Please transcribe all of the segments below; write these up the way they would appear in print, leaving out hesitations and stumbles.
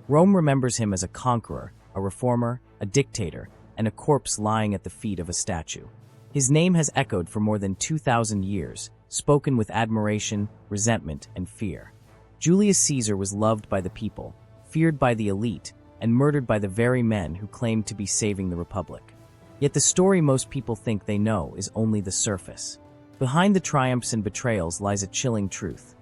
Rome remembers him as a conqueror, a reformer, a dictator, and a corpse lying at the feet of a statue. His name has echoed for more than 2,000 years, spoken with admiration, resentment, and fear. Julius Caesar was loved by the people, feared by the elite, and murdered by the very men who claimed to be saving the Republic. Yet the story most people think they know is only the surface. Behind the triumphs and betrayals lies a chilling truth.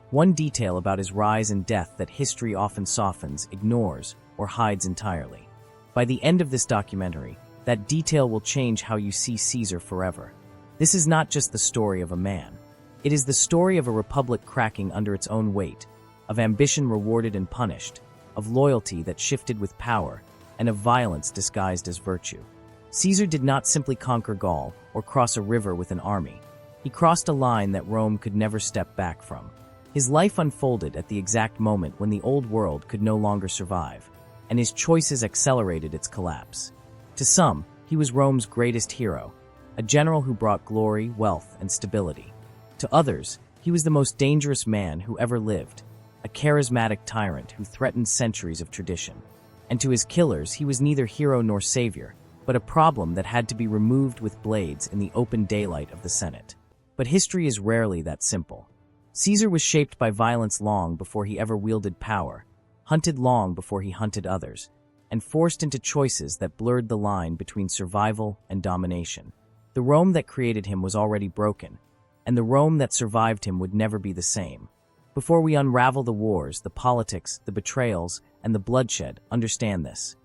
One detail about his rise and death that history often softens, ignores, or hides entirely. By the end of this documentary, that detail will change how you see Caesar forever. This is not just the story of a man. It is the story of a republic cracking under its own weight, of ambition rewarded and punished, of loyalty that shifted with power, and of violence disguised as virtue. Caesar did not simply conquer Gaul or cross a river with an army. He crossed a line that Rome could never step back from. His life unfolded at the exact moment when the old world could no longer survive, and his choices accelerated its collapse. To some, he was Rome's greatest hero, a general who brought glory, wealth, and stability. To others, he was the most dangerous man who ever lived, a charismatic tyrant who threatened centuries of tradition. And to his killers, he was neither hero nor savior, but a problem that had to be removed with blades in the open daylight of the Senate. But history is rarely that simple. Caesar was shaped by violence long before he ever wielded power, hunted long before he hunted others, and forced into choices that blurred the line between survival and domination. The Rome that created him was already broken, and the Rome that survived him would never be the same. Before we unravel the wars, the politics, the betrayals, and the bloodshed, understand this.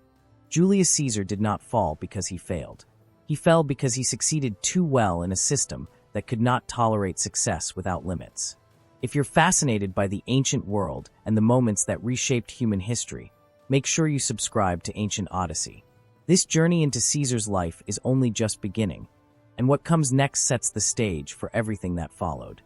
Julius Caesar did not fall because he failed. He fell because he succeeded too well in a system that could not tolerate success without limits. If you're fascinated by the ancient world and the moments that reshaped human history, make sure you subscribe to Ancient Odyssey. This journey into Caesar's life is only just beginning, and what comes next sets the stage for everything that followed.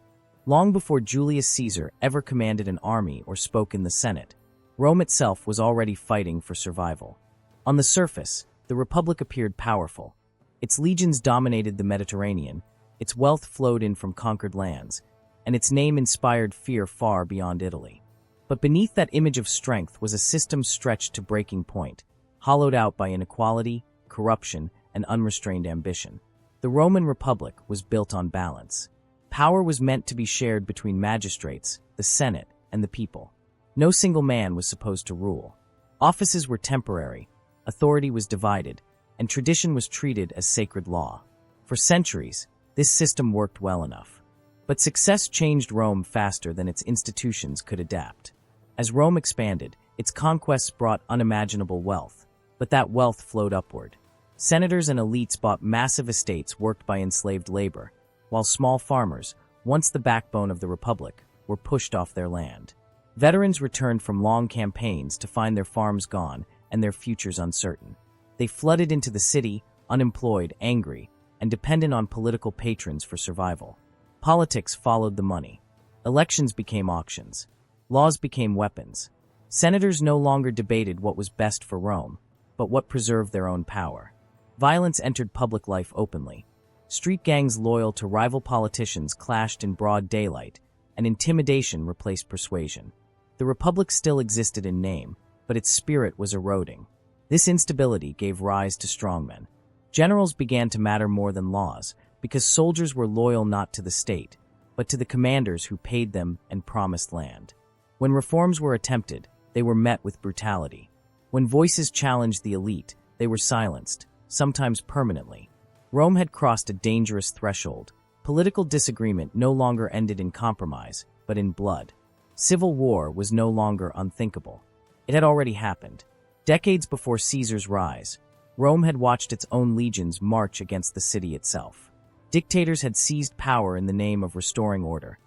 Long before Julius Caesar ever commanded an army or spoke in the Senate, Rome itself was already fighting for survival. On the surface, the Republic appeared powerful. Its legions dominated the Mediterranean, its wealth flowed in from conquered lands, and its name inspired fear far beyond Italy. But beneath that image of strength was a system stretched to breaking point, hollowed out by inequality, corruption, and unrestrained ambition. The Roman Republic was built on balance. Power was meant to be shared between magistrates, the Senate, and the people. No single man was supposed to rule. Offices were temporary, authority was divided, and tradition was treated as sacred law. For centuries, this system worked well enough. But success changed Rome faster than its institutions could adapt. As Rome expanded, its conquests brought unimaginable wealth, but that wealth flowed upward. Senators and elites bought massive estates worked by enslaved labor, while small farmers, once the backbone of the Republic, were pushed off their land. Veterans returned from long campaigns to find their farms gone and their futures uncertain. They flooded into the city, unemployed, angry, and dependent on political patrons for survival. Politics followed the money. Elections became auctions. Laws became weapons. Senators no longer debated what was best for Rome, but what preserved their own power. Violence entered public life openly. Street gangs loyal to rival politicians clashed in broad daylight, and intimidation replaced persuasion. The Republic still existed in name, but its spirit was eroding. This instability gave rise to strongmen. Generals began to matter more than laws, because soldiers were loyal not to the state, but to the commanders who paid them and promised land. When reforms were attempted, they were met with brutality. When voices challenged the elite, they were silenced, sometimes permanently. Rome had crossed a dangerous threshold. Political disagreement no longer ended in compromise, but in blood. Civil war was no longer unthinkable. It had already happened. Decades before Caesar's rise, Rome had watched its own legions march against the city itself. Dictators had seized power in the name of restoring order,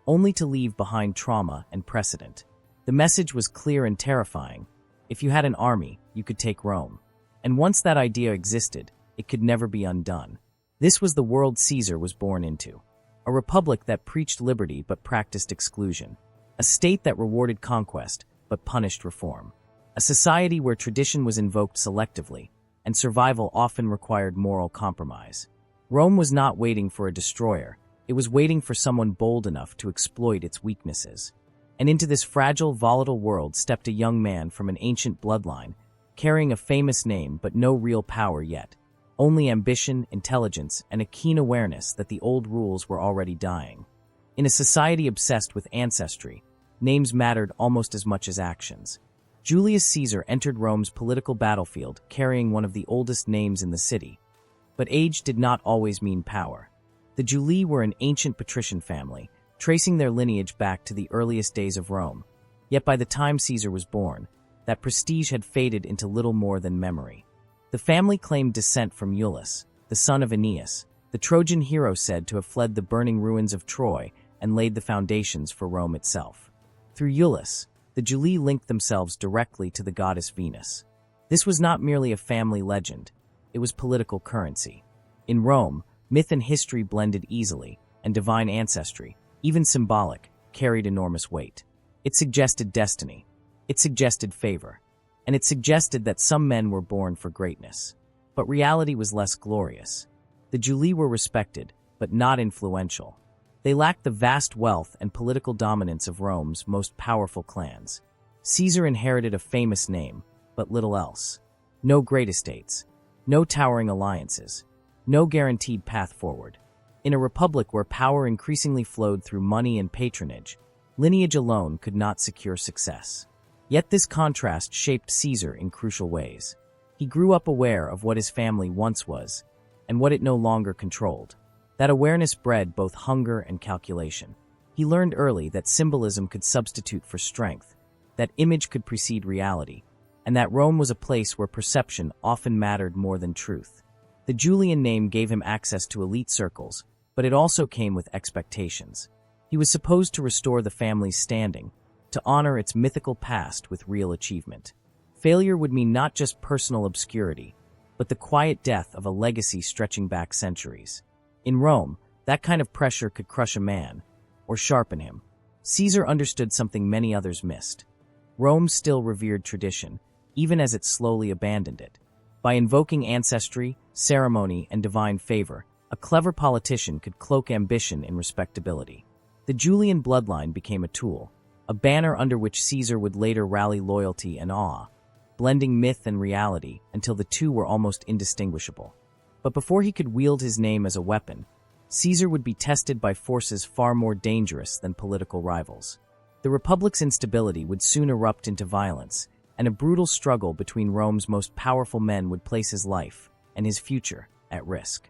only to leave behind trauma and precedent. The message was clear and terrifying. If you had an army, you could take Rome. And once that idea existed, it could never be undone. This was the world Caesar was born into. A republic that preached liberty but practiced exclusion. A state that rewarded conquest but punished reform. A society where tradition was invoked selectively, and survival often required moral compromise. Rome was not waiting for a destroyer. It was waiting for someone bold enough to exploit its weaknesses. And into this fragile, volatile world stepped a young man from an ancient bloodline, carrying a famous name but no real power yet. Only ambition, intelligence, and a keen awareness that the old rules were already dying. In a society obsessed with ancestry, names mattered almost as much as actions. Julius Caesar entered Rome's political battlefield carrying one of the oldest names in the city. But age did not always mean power. The Julii were an ancient patrician family, tracing their lineage back to the earliest days of Rome. Yet by the time Caesar was born, that prestige had faded into little more than memory. The family claimed descent from Julius, the son of Aeneas, the Trojan hero said to have fled the burning ruins of Troy and laid the foundations for Rome itself. Through Julius, the Julii linked themselves directly to the goddess Venus. This was not merely a family legend, it was political currency. In Rome, myth and history blended easily, and divine ancestry, even symbolic, carried enormous weight. It suggested destiny. It suggested favor. And it suggested that some men were born for greatness. But reality was less glorious. The Julii were respected, but not influential. They lacked the vast wealth and political dominance of Rome's most powerful clans. Caesar inherited a famous name, but little else. No great estates. No towering alliances. No guaranteed path forward. In a republic where power increasingly flowed through money and patronage, lineage alone could not secure success. Yet this contrast shaped Caesar in crucial ways. He grew up aware of what his family once was, and what it no longer controlled. That awareness bred both hunger and calculation. He learned early that symbolism could substitute for strength, that image could precede reality, and that Rome was a place where perception often mattered more than truth. The Julian name gave him access to elite circles, but it also came with expectations. He was supposed to restore the family's standing, to honor its mythical past with real achievement. Failure would mean not just personal obscurity, but the quiet death of a legacy stretching back centuries. In Rome, that kind of pressure could crush a man, or sharpen him. Caesar understood something many others missed. Rome still revered tradition, even as it slowly abandoned it. By invoking ancestry, ceremony, and divine favor, a clever politician could cloak ambition in respectability. The Julian bloodline became a tool, a banner under which Caesar would later rally loyalty and awe, blending myth and reality until the two were almost indistinguishable. But before he could wield his name as a weapon, Caesar would be tested by forces far more dangerous than political rivals. The Republic's instability would soon erupt into violence, and a brutal struggle between Rome's most powerful men would place his life and his future at risk.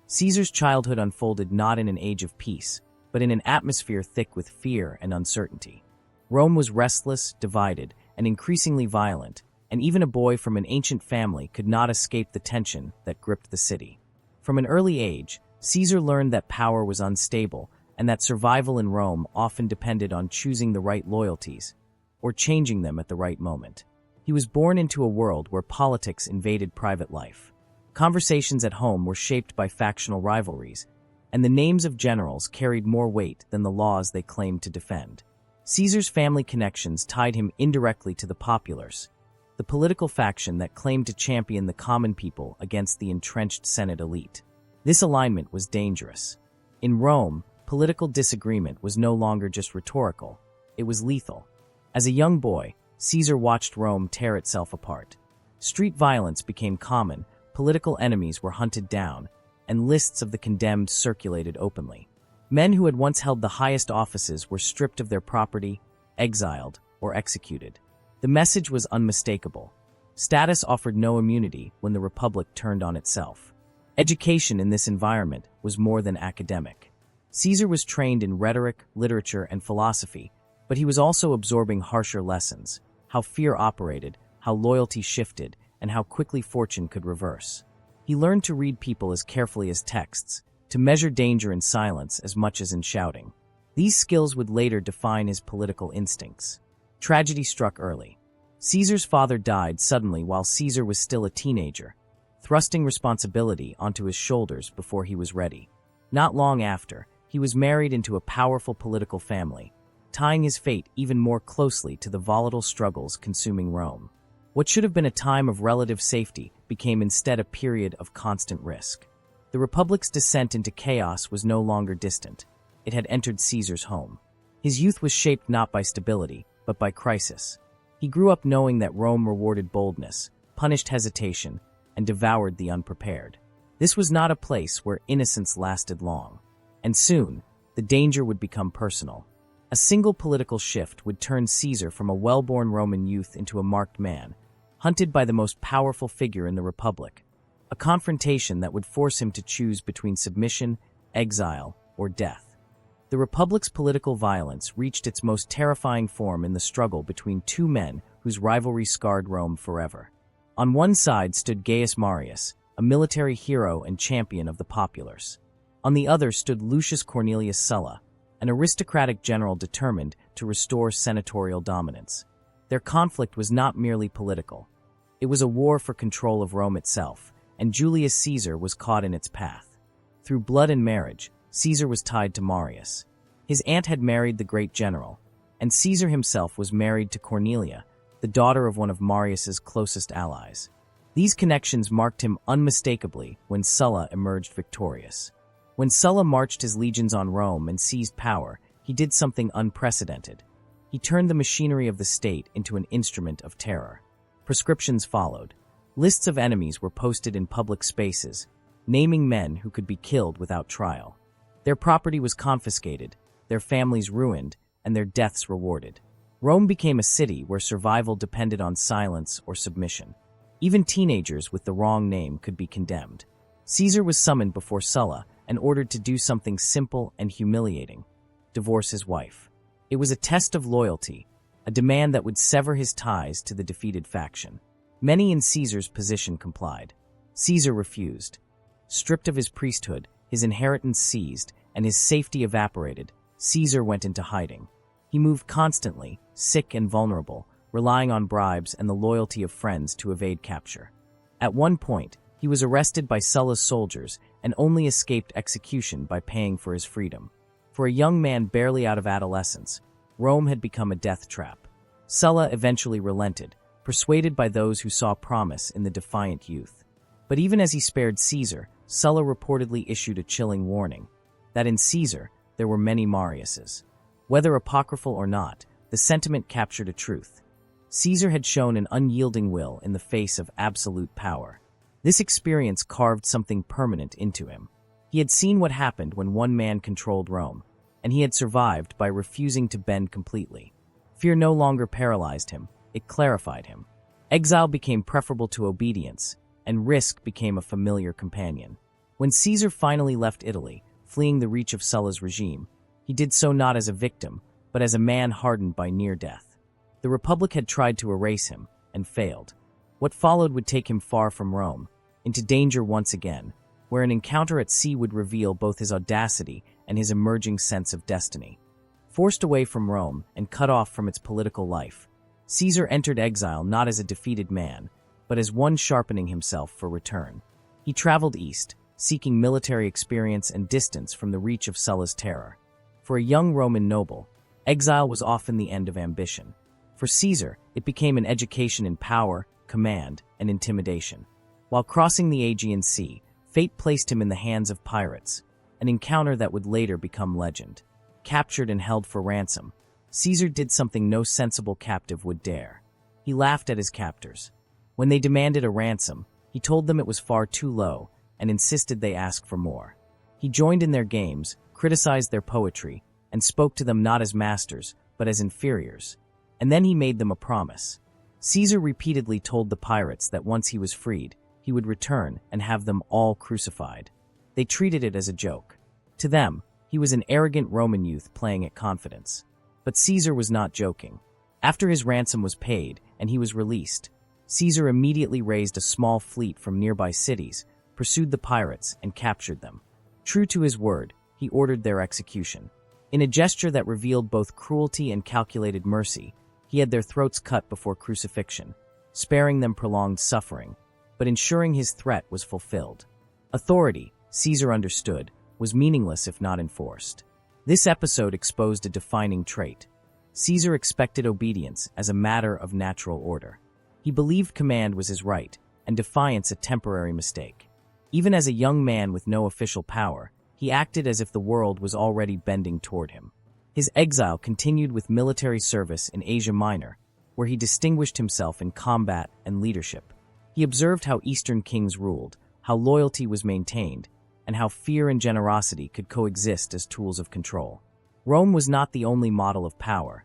Caesar's childhood unfolded not in an age of peace, but in an atmosphere thick with fear and uncertainty. Rome was restless, divided, and increasingly violent, and even a boy from an ancient family could not escape the tension that gripped the city. From an early age, Caesar learned that power was unstable and that survival in Rome often depended on choosing the right loyalties, or changing them at the right moment. He was born into a world where politics invaded private life. Conversations at home were shaped by factional rivalries, and the names of generals carried more weight than the laws they claimed to defend. Caesar's family connections tied him indirectly to the populares, the political faction that claimed to champion the common people against the entrenched Senate elite. This alignment was dangerous. In Rome, political disagreement was no longer just rhetorical, it was lethal. As a young boy, Caesar watched Rome tear itself apart. Street violence became common, political enemies were hunted down, and lists of the condemned circulated openly. Men who had once held the highest offices were stripped of their property, exiled, or executed. The message was unmistakable. Status offered no immunity when the Republic turned on itself. Education in this environment was more than academic. Caesar was trained in rhetoric, literature, and philosophy, but he was also absorbing harsher lessons: how fear operated, how loyalty shifted, and how quickly fortune could reverse. He learned to read people as carefully as texts, to measure danger in silence as much as in shouting. These skills would later define his political instincts. Tragedy struck early. Caesar's father died suddenly while Caesar was still a teenager, thrusting responsibility onto his shoulders before he was ready. Not long after, he was married into a powerful political family, tying his fate even more closely to the volatile struggles consuming Rome. What should have been a time of relative safety became instead a period of constant risk. The Republic's descent into chaos was no longer distant. It had entered Caesar's home. His youth was shaped not by stability, but by crisis. He grew up knowing that Rome rewarded boldness, punished hesitation, and devoured the unprepared. This was not a place where innocence lasted long. And soon, the danger would become personal. A single political shift would turn Caesar from a well-born Roman youth into a marked man, hunted by the most powerful figure in the Republic. A confrontation that would force him to choose between submission, exile, or death. The Republic's political violence reached its most terrifying form in the struggle between two men whose rivalry scarred Rome forever. On one side stood Gaius Marius, a military hero and champion of the populace. On the other stood Lucius Cornelius Sulla, an aristocratic general determined to restore senatorial dominance. Their conflict was not merely political. It was a war for control of Rome itself, and Julius Caesar was caught in its path. Through blood and marriage, Caesar was tied to Marius. His aunt had married the great general, and Caesar himself was married to Cornelia, the daughter of one of Marius's closest allies. These connections marked him unmistakably when Sulla emerged victorious. When Sulla marched his legions on Rome and seized power, he did something unprecedented. He turned the machinery of the state into an instrument of terror. Prescriptions followed. Lists of enemies were posted in public spaces, naming men who could be killed without trial. Their property was confiscated, their families ruined, and their deaths rewarded. Rome became a city where survival depended on silence or submission. Even teenagers with the wrong name could be condemned. Caesar was summoned before Sulla and ordered to do something simple and humiliating: divorce his wife. It was a test of loyalty, a demand that would sever his ties to the defeated faction. Many in Caesar's position complied. Caesar refused. Stripped of his priesthood, his inheritance seized, and his safety evaporated, Caesar went into hiding. He moved constantly, sick and vulnerable, relying on bribes and the loyalty of friends to evade capture. At one point, he was arrested by Sulla's soldiers and only escaped execution by paying for his freedom. For a young man barely out of adolescence, Rome had become a death trap. Sulla eventually relented, persuaded by those who saw promise in the defiant youth. But even as he spared Caesar, Sulla reportedly issued a chilling warning that in Caesar there were many Mariuses. Whether apocryphal or not, the sentiment captured a truth. Caesar had shown an unyielding will in the face of absolute power. This experience carved something permanent into him. He had seen what happened when one man controlled Rome, and he had survived by refusing to bend completely. Fear no longer paralyzed him, it clarified him. Exile became preferable to obedience, and risk became a familiar companion. When Caesar finally left Italy, fleeing the reach of Sulla's regime, he did so not as a victim, but as a man hardened by near death. The Republic had tried to erase him, and failed. What followed would take him far from Rome, into danger once again, where an encounter at sea would reveal both his audacity and his emerging sense of destiny. Forced away from Rome and cut off from its political life, Caesar entered exile not as a defeated man, but as one sharpening himself for return. He traveled east, seeking military experience and distance from the reach of Sulla's terror. For a young Roman noble, exile was often the end of ambition. For Caesar, it became an education in power, command, and intimidation. While crossing the Aegean Sea, fate placed him in the hands of pirates, an encounter that would later become legend. Captured and held for ransom, Caesar did something no sensible captive would dare. He laughed at his captors. When they demanded a ransom, he told them it was far too low and insisted they ask for more. He joined in their games, criticized their poetry, and spoke to them not as masters, but as inferiors. And then he made them a promise. Caesar repeatedly told the pirates that once he was freed, he would return and have them all crucified. They treated it as a joke. To them, he was an arrogant Roman youth playing at confidence. But Caesar was not joking. After his ransom was paid and he was released, Caesar immediately raised a small fleet from nearby cities, pursued the pirates, and captured them. True to his word, he ordered their execution. In a gesture that revealed both cruelty and calculated mercy, he had their throats cut before crucifixion, sparing them prolonged suffering, but ensuring his threat was fulfilled. Authority, Caesar understood, was meaningless if not enforced. This episode exposed a defining trait. Caesar expected obedience as a matter of natural order. He believed command was his right, and defiance a temporary mistake. Even as a young man with no official power, he acted as if the world was already bending toward him. His exile continued with military service in Asia Minor, where he distinguished himself in combat and leadership. He observed how Eastern kings ruled, how loyalty was maintained, and how fear and generosity could coexist as tools of control. Rome was not the only model of power,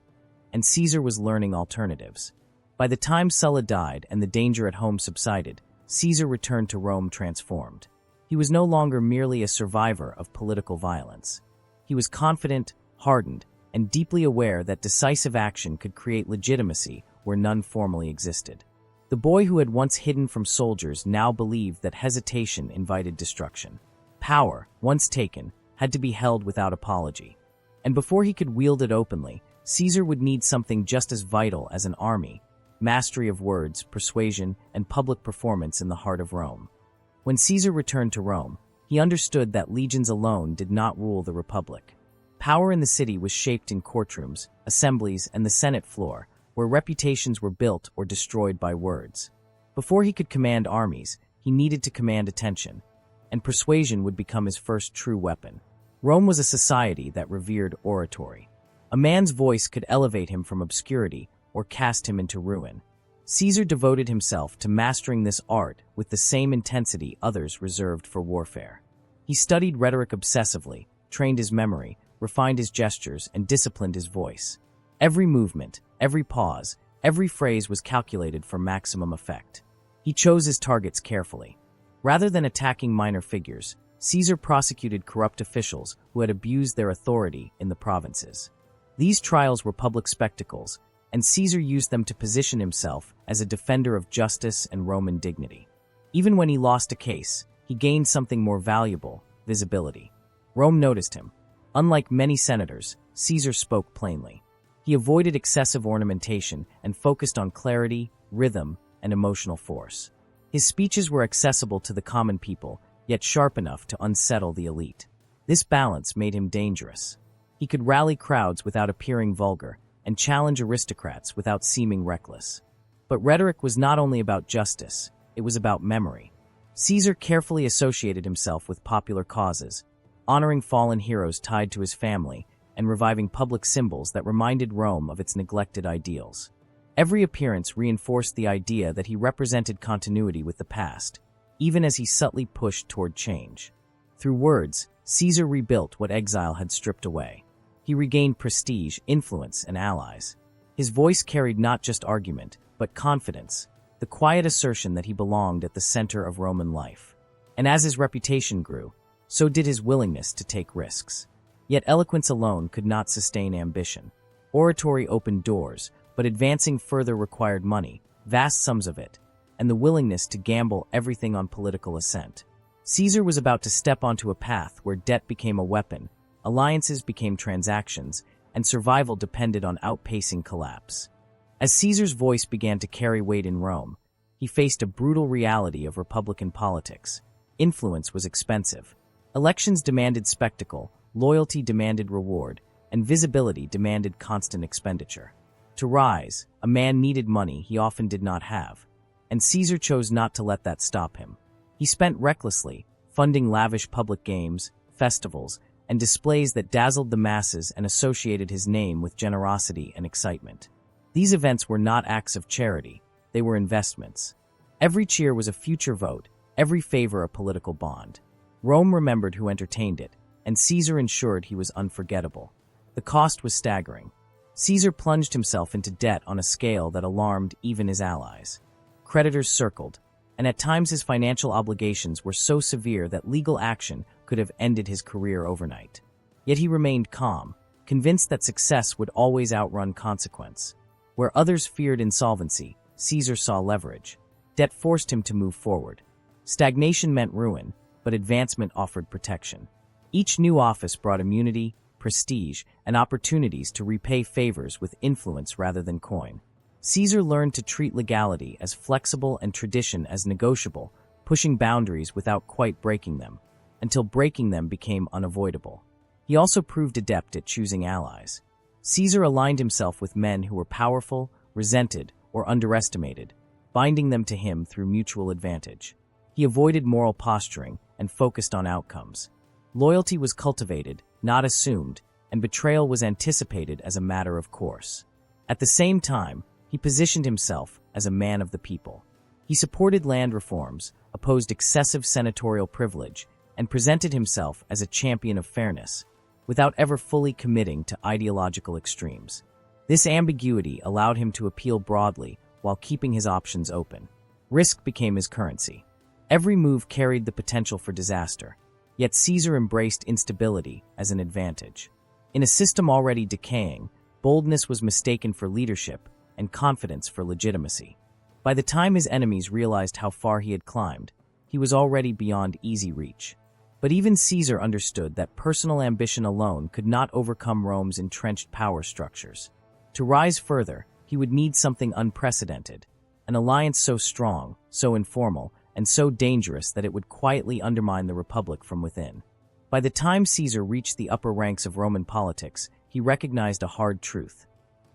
and Caesar was learning alternatives. By the time Sulla died and the danger at home subsided, Caesar returned to Rome transformed. He was no longer merely a survivor of political violence. He was confident, hardened, and deeply aware that decisive action could create legitimacy where none formally existed. The boy who had once hidden from soldiers now believed that hesitation invited destruction. Power, once taken, had to be held without apology. And before he could wield it openly, Caesar would need something just as vital as an army: mastery of words, persuasion, and public performance in the heart of Rome. When Caesar returned to Rome, he understood that legions alone did not rule the Republic. Power in the city was shaped in courtrooms, assemblies, and the Senate floor, where reputations were built or destroyed by words. Before he could command armies, he needed to command attention, and persuasion would become his first true weapon. Rome was a society that revered oratory. A man's voice could elevate him from obscurity or cast him into ruin. Caesar devoted himself to mastering this art with the same intensity others reserved for warfare. He studied rhetoric obsessively, trained his memory, refined his gestures, and disciplined his voice. Every movement, every pause, every phrase was calculated for maximum effect. He chose his targets carefully. Rather than attacking minor figures, Caesar prosecuted corrupt officials who had abused their authority in the provinces. These trials were public spectacles, and Caesar used them to position himself as a defender of justice and Roman dignity. Even when he lost a case, he gained something more valuable: visibility. Rome noticed him. Unlike many senators, Caesar spoke plainly. He avoided excessive ornamentation and focused on clarity, rhythm, and emotional force. His speeches were accessible to the common people, yet sharp enough to unsettle the elite. This balance made him dangerous. He could rally crowds without appearing vulgar, and challenge aristocrats without seeming reckless. But rhetoric was not only about justice, it was about memory. Caesar carefully associated himself with popular causes, honoring fallen heroes tied to his family, and reviving public symbols that reminded Rome of its neglected ideals. Every appearance reinforced the idea that he represented continuity with the past, even as he subtly pushed toward change. Through words, Caesar rebuilt what exile had stripped away. He regained prestige, influence, and allies. His voice carried not just argument, but confidence, the quiet assertion that he belonged at the center of Roman life. And as his reputation grew, so did his willingness to take risks. Yet eloquence alone could not sustain ambition. Oratory opened doors, but advancing further required money, vast sums of it, and the willingness to gamble everything on political assent. Caesar was about to step onto a path where debt became a weapon, alliances became transactions, and survival depended on outpacing collapse. As Caesar's voice began to carry weight in Rome, he faced a brutal reality of republican politics. Influence was expensive. Elections demanded spectacle, loyalty demanded reward, and visibility demanded constant expenditure. To rise, a man needed money he often did not have, and Caesar chose not to let that stop him. He spent recklessly, funding lavish public games, festivals, and displays that dazzled the masses and associated his name with generosity and excitement. These events were not acts of charity, they were investments. Every cheer was a future vote, every favor a political bond. Rome remembered who entertained it, and Caesar ensured he was unforgettable. The cost was staggering. Caesar plunged himself into debt on a scale that alarmed even his allies. Creditors circled, and at times his financial obligations were so severe that legal action could have ended his career overnight. Yet he remained calm, convinced that success would always outrun consequence. Where others feared insolvency, Caesar saw leverage. Debt forced him to move forward. Stagnation meant ruin, but advancement offered protection. Each new office brought immunity, prestige, and opportunities to repay favors with influence rather than coin. Caesar learned to treat legality as flexible and tradition as negotiable, pushing boundaries without quite breaking them, until breaking them became unavoidable. He also proved adept at choosing allies. Caesar aligned himself with men who were powerful, resented, or underestimated, binding them to him through mutual advantage. He avoided moral posturing and focused on outcomes. Loyalty was cultivated, not assumed, and betrayal was anticipated as a matter of course. At the same time, he positioned himself as a man of the people. He supported land reforms, opposed excessive senatorial privilege, and presented himself as a champion of fairness, without ever fully committing to ideological extremes. This ambiguity allowed him to appeal broadly while keeping his options open. Risk became his currency. Every move carried the potential for disaster, yet Caesar embraced instability as an advantage. In a system already decaying, boldness was mistaken for leadership and confidence for legitimacy. By the time his enemies realized how far he had climbed, he was already beyond easy reach. But even Caesar understood that personal ambition alone could not overcome Rome's entrenched power structures. To rise further, he would need something unprecedented, an alliance so strong, so informal, and so dangerous that it would quietly undermine the Republic from within. By the time Caesar reached the upper ranks of Roman politics, he recognized a hard truth.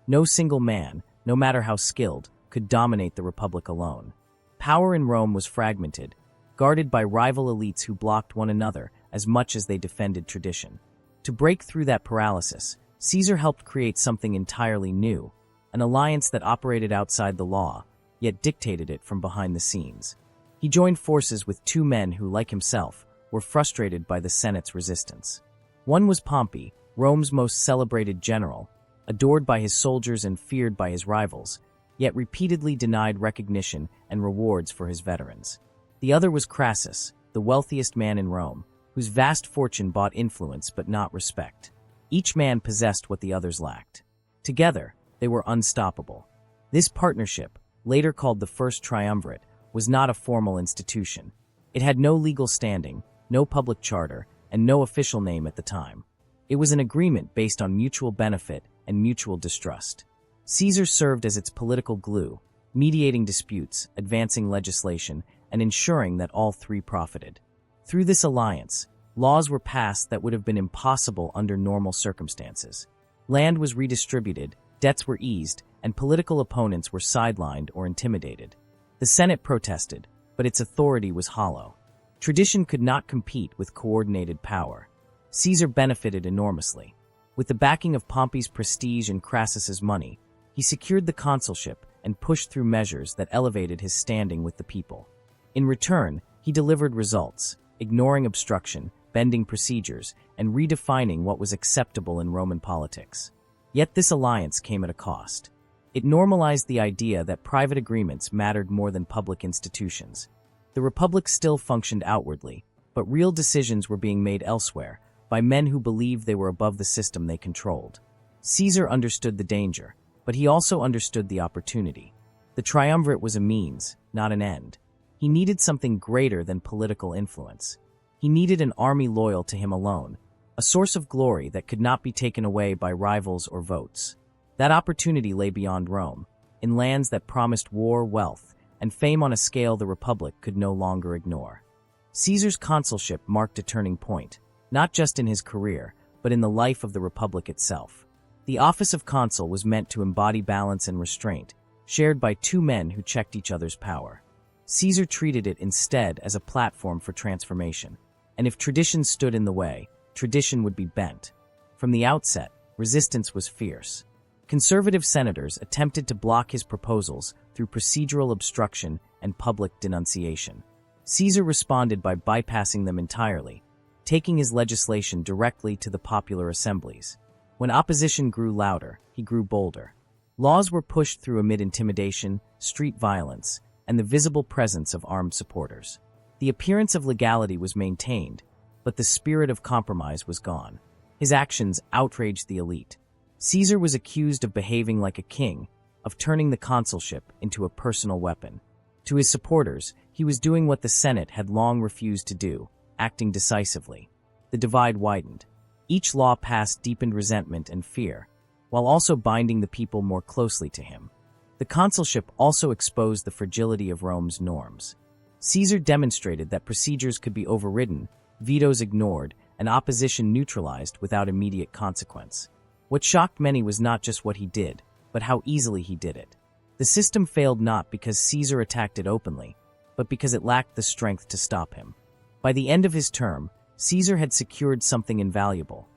No single man, no matter how skilled, could dominate the Republic alone. Power in Rome was fragmented, guarded by rival elites who blocked one another as much as they defended tradition. To break through that paralysis, Caesar helped create something entirely new, an alliance that operated outside the law, yet dictated it from behind the scenes. He joined forces with two men who, like himself, were frustrated by the Senate's resistance. One was Pompey, Rome's most celebrated general, adored by his soldiers and feared by his rivals, yet repeatedly denied recognition and rewards for his veterans. The other was Crassus, the wealthiest man in Rome, whose vast fortune bought influence but not respect. Each man possessed what the others lacked. Together, they were unstoppable. This partnership, later called the First Triumvirate, was not a formal institution. It had no legal standing, no public charter, and no official name at the time. It was an agreement based on mutual benefit and mutual distrust. Caesar served as its political glue, mediating disputes, advancing legislation, and ensuring that all three profited. Through this alliance, laws were passed that would have been impossible under normal circumstances. Land was redistributed, debts were eased, and political opponents were sidelined or intimidated. The Senate protested, but its authority was hollow. Tradition could not compete with coordinated power. Caesar benefited enormously. With the backing of Pompey's prestige and Crassus's money, he secured the consulship and pushed through measures that elevated his standing with the people. In return, he delivered results, ignoring obstruction, bending procedures, and redefining what was acceptable in Roman politics. Yet this alliance came at a cost. It normalized the idea that private agreements mattered more than public institutions. The Republic still functioned outwardly, but real decisions were being made elsewhere, by men who believed they were above the system they controlled. Caesar understood the danger, but he also understood the opportunity. The triumvirate was a means, not an end. He needed something greater than political influence. He needed an army loyal to him alone, a source of glory that could not be taken away by rivals or votes. That opportunity lay beyond Rome, in lands that promised war, wealth, and fame on a scale the Republic could no longer ignore. Caesar's consulship marked a turning point, not just in his career, but in the life of the Republic itself. The office of consul was meant to embody balance and restraint, shared by two men who checked each other's power. Caesar treated it instead as a platform for transformation, and if tradition stood in the way, tradition would be bent. From the outset, resistance was fierce. Conservative senators attempted to block his proposals through procedural obstruction and public denunciation. Caesar responded by bypassing them entirely, taking his legislation directly to the popular assemblies. When opposition grew louder, he grew bolder. Laws were pushed through amid intimidation, street violence, and the visible presence of armed supporters. The appearance of legality was maintained, but the spirit of compromise was gone. His actions outraged the elite. Caesar was accused of behaving like a king, of turning the consulship into a personal weapon. To his supporters, he was doing what the Senate had long refused to do, acting decisively. The divide widened. Each law passed deepened resentment and fear, while also binding the people more closely to him. The consulship also exposed the fragility of Rome's norms. Caesar demonstrated that procedures could be overridden, vetoes ignored, and opposition neutralized without immediate consequence. What shocked many was not just what he did, but how easily he did it. The system failed not because Caesar attacked it openly, but because it lacked the strength to stop him. By the end of his term, Caesar had secured something invaluable: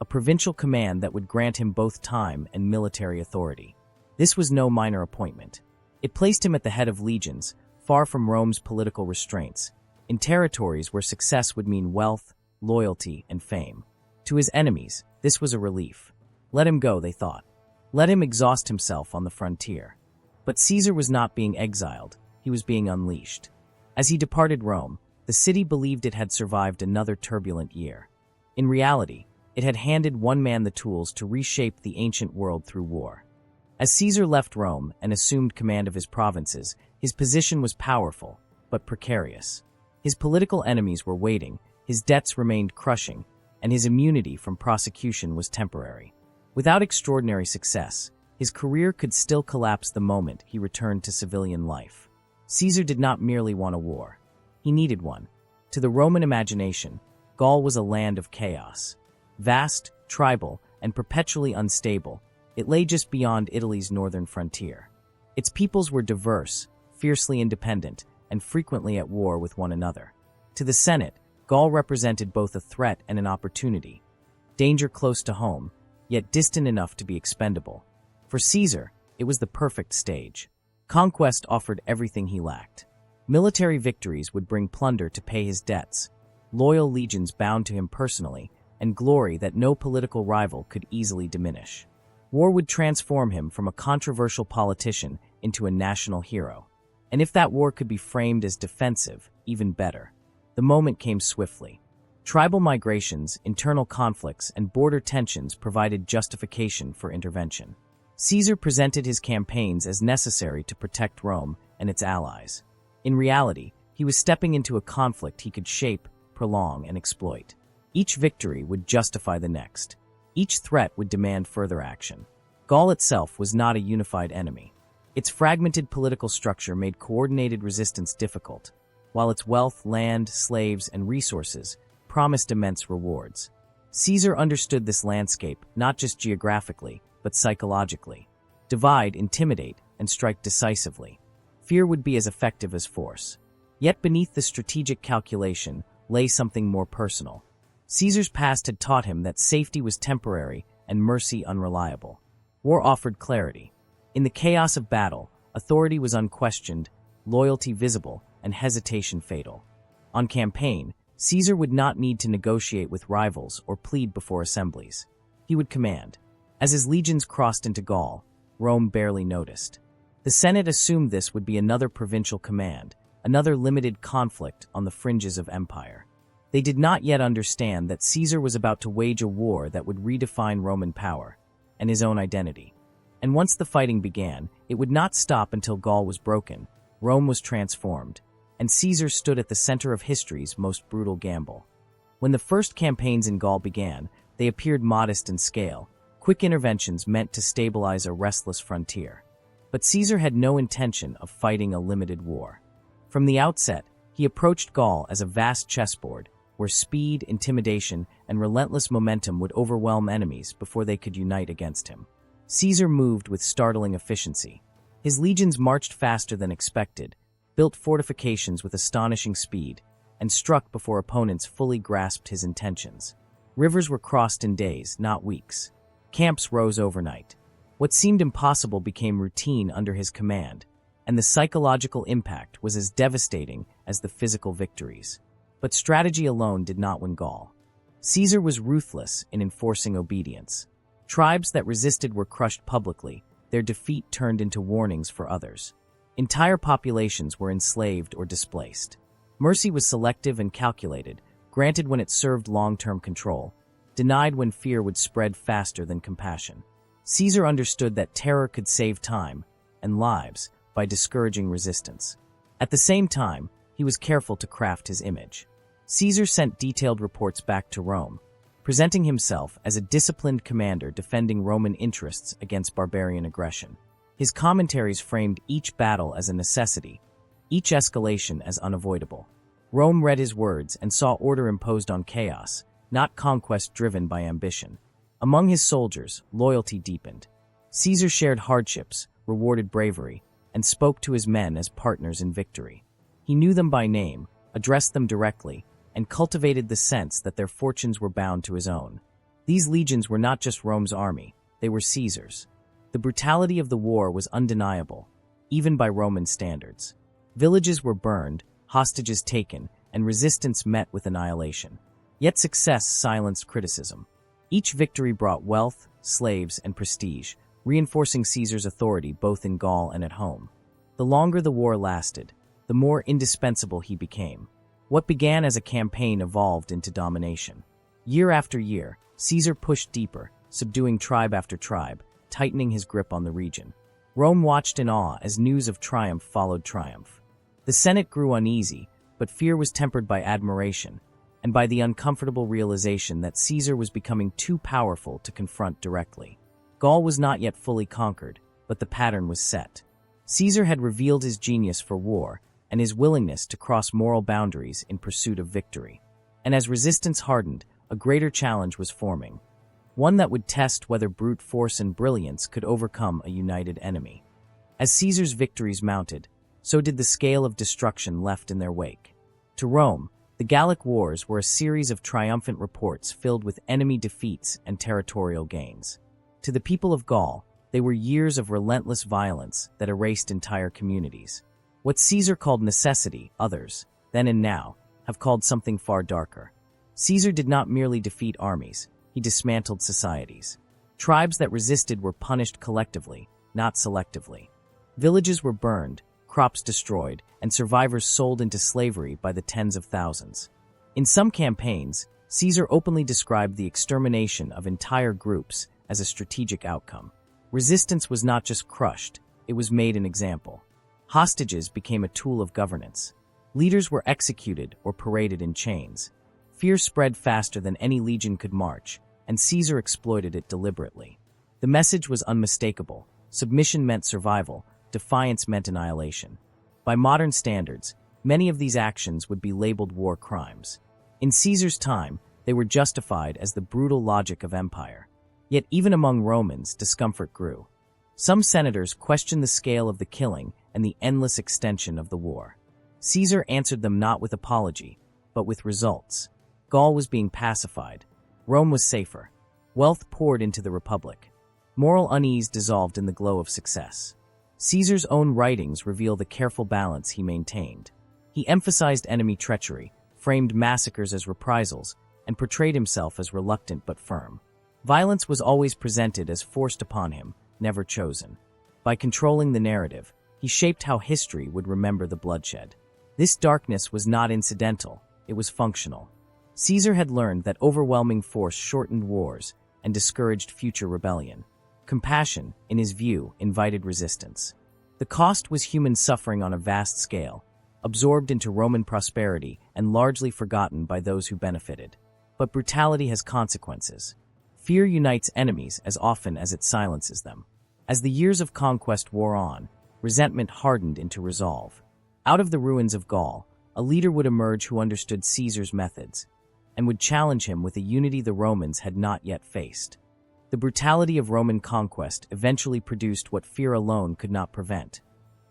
a provincial command that would grant him both time and military authority. This was no minor appointment. It placed him at the head of legions, far from Rome's political restraints, in territories where success would mean wealth, loyalty, and fame. To his enemies, this was a relief. Let him go, they thought. Let him exhaust himself on the frontier. But Caesar was not being exiled, he was being unleashed. As he departed Rome, the city believed it had survived another turbulent year. In reality, it had handed one man the tools to reshape the ancient world through war. As Caesar left Rome and assumed command of his provinces, his position was powerful, but precarious. His political enemies were waiting, his debts remained crushing, and his immunity from prosecution was temporary. Without extraordinary success, his career could still collapse the moment he returned to civilian life. Caesar did not merely want a war. He needed one. To the Roman imagination, Gaul was a land of chaos. Vast, tribal, and perpetually unstable, it lay just beyond Italy's northern frontier. Its peoples were diverse, fiercely independent, and frequently at war with one another. To the Senate, Gaul represented both a threat and an opportunity. Danger close to home, yet distant enough to be expendable. For Caesar, it was the perfect stage. Conquest offered everything he lacked. Military victories would bring plunder to pay his debts, loyal legions bound to him personally, and glory that no political rival could easily diminish. War would transform him from a controversial politician into a national hero. And if that war could be framed as defensive, even better. The moment came swiftly. Tribal migrations, internal conflicts, and border tensions provided justification for intervention. Caesar presented his campaigns as necessary to protect Rome and its allies. In reality, he was stepping into a conflict he could shape, prolong, and exploit. Each victory would justify the next. Each threat would demand further action. Gaul itself was not a unified enemy. Its fragmented political structure made coordinated resistance difficult, while its wealth, land, slaves, and resources promised immense rewards. Caesar understood this landscape not just geographically, but psychologically. Divide, intimidate, and strike decisively. Fear would be as effective as force. Yet beneath the strategic calculation lay something more personal. Caesar's past had taught him that safety was temporary and mercy unreliable. War offered clarity. In the chaos of battle, authority was unquestioned, loyalty visible, and hesitation fatal. On campaign, Caesar would not need to negotiate with rivals or plead before assemblies. He would command. As his legions crossed into Gaul, Rome barely noticed. The Senate assumed this would be another provincial command, another limited conflict on the fringes of empire. They did not yet understand that Caesar was about to wage a war that would redefine Roman power and his own identity. And once the fighting began, it would not stop until Gaul was broken, Rome was transformed, and Caesar stood at the center of history's most brutal gamble. When the first campaigns in Gaul began, they appeared modest in scale, quick interventions meant to stabilize a restless frontier. But Caesar had no intention of fighting a limited war. From the outset, he approached Gaul as a vast chessboard, where speed, intimidation, and relentless momentum would overwhelm enemies before they could unite against him. Caesar moved with startling efficiency. His legions marched faster than expected, built fortifications with astonishing speed, and struck before opponents fully grasped his intentions. Rivers were crossed in days, not weeks. Camps rose overnight. What seemed impossible became routine under his command, and the psychological impact was as devastating as the physical victories. But strategy alone did not win Gaul. Caesar was ruthless in enforcing obedience. Tribes that resisted were crushed publicly, their defeat turned into warnings for others. Entire populations were enslaved or displaced. Mercy was selective and calculated, granted when it served long-term control, denied when fear would spread faster than compassion. Caesar understood that terror could save time and lives by discouraging resistance. At the same time, he was careful to craft his image. Caesar sent detailed reports back to Rome, presenting himself as a disciplined commander defending Roman interests against barbarian aggression. His commentaries framed each battle as a necessity, each escalation as unavoidable. Rome read his words and saw order imposed on chaos, not conquest driven by ambition. Among his soldiers, loyalty deepened. Caesar shared hardships, rewarded bravery, and spoke to his men as partners in victory. He knew them by name, addressed them directly, and cultivated the sense that their fortunes were bound to his own. These legions were not just Rome's army, they were Caesar's. The brutality of the war was undeniable, even by Roman standards. Villages were burned, hostages taken, and resistance met with annihilation. Yet success silenced criticism. Each victory brought wealth, slaves, and prestige, reinforcing Caesar's authority both in Gaul and at home. The longer the war lasted, the more indispensable he became. What began as a campaign evolved into domination. Year after year, Caesar pushed deeper, subduing tribe after tribe, tightening his grip on the region. Rome watched in awe as news of triumph followed triumph. The Senate grew uneasy, but fear was tempered by admiration, and by the uncomfortable realization that Caesar was becoming too powerful to confront directly. Gaul was not yet fully conquered, but the pattern was set. Caesar had revealed his genius for war and his willingness to cross moral boundaries in pursuit of victory. And as resistance hardened, a greater challenge was forming, one that would test whether brute force and brilliance could overcome a united enemy. As Caesar's victories mounted, so did the scale of destruction left in their wake. To Rome, the Gallic Wars were a series of triumphant reports filled with enemy defeats and territorial gains. To the people of Gaul, they were years of relentless violence that erased entire communities. What Caesar called necessity, others, then and now, have called something far darker. Caesar did not merely defeat armies, he dismantled societies. Tribes that resisted were punished collectively, not selectively. Villages were burned, crops destroyed, and survivors sold into slavery by the tens of thousands. In some campaigns, Caesar openly described the extermination of entire groups as a strategic outcome. Resistance was not just crushed, it was made an example. Hostages became a tool of governance. Leaders were executed or paraded in chains. Fear spread faster than any legion could march, and Caesar exploited it deliberately. The message was unmistakable. Submission meant survival, defiance meant annihilation. By modern standards, many of these actions would be labeled war crimes. In Caesar's time, they were justified as the brutal logic of empire. Yet even among Romans, discomfort grew. Some senators questioned the scale of the killing and the endless extension of the war. Caesar answered them not with apology, but with results. Gaul was being pacified. Rome was safer. Wealth poured into the Republic. Moral unease dissolved in the glow of success. Caesar's own writings reveal the careful balance he maintained. He emphasized enemy treachery, framed massacres as reprisals, and portrayed himself as reluctant but firm. Violence was always presented as forced upon him, never chosen. By controlling the narrative, he shaped how history would remember the bloodshed. This darkness was not incidental, it was functional. Caesar had learned that overwhelming force shortened wars and discouraged future rebellion. Compassion, in his view, invited resistance. The cost was human suffering on a vast scale, absorbed into Roman prosperity and largely forgotten by those who benefited. But brutality has consequences. Fear unites enemies as often as it silences them. As the years of conquest wore on, resentment hardened into resolve. Out of the ruins of Gaul, a leader would emerge who understood Caesar's methods, and would challenge him with a unity the Romans had not yet faced. The brutality of Roman conquest eventually produced what fear alone could not prevent: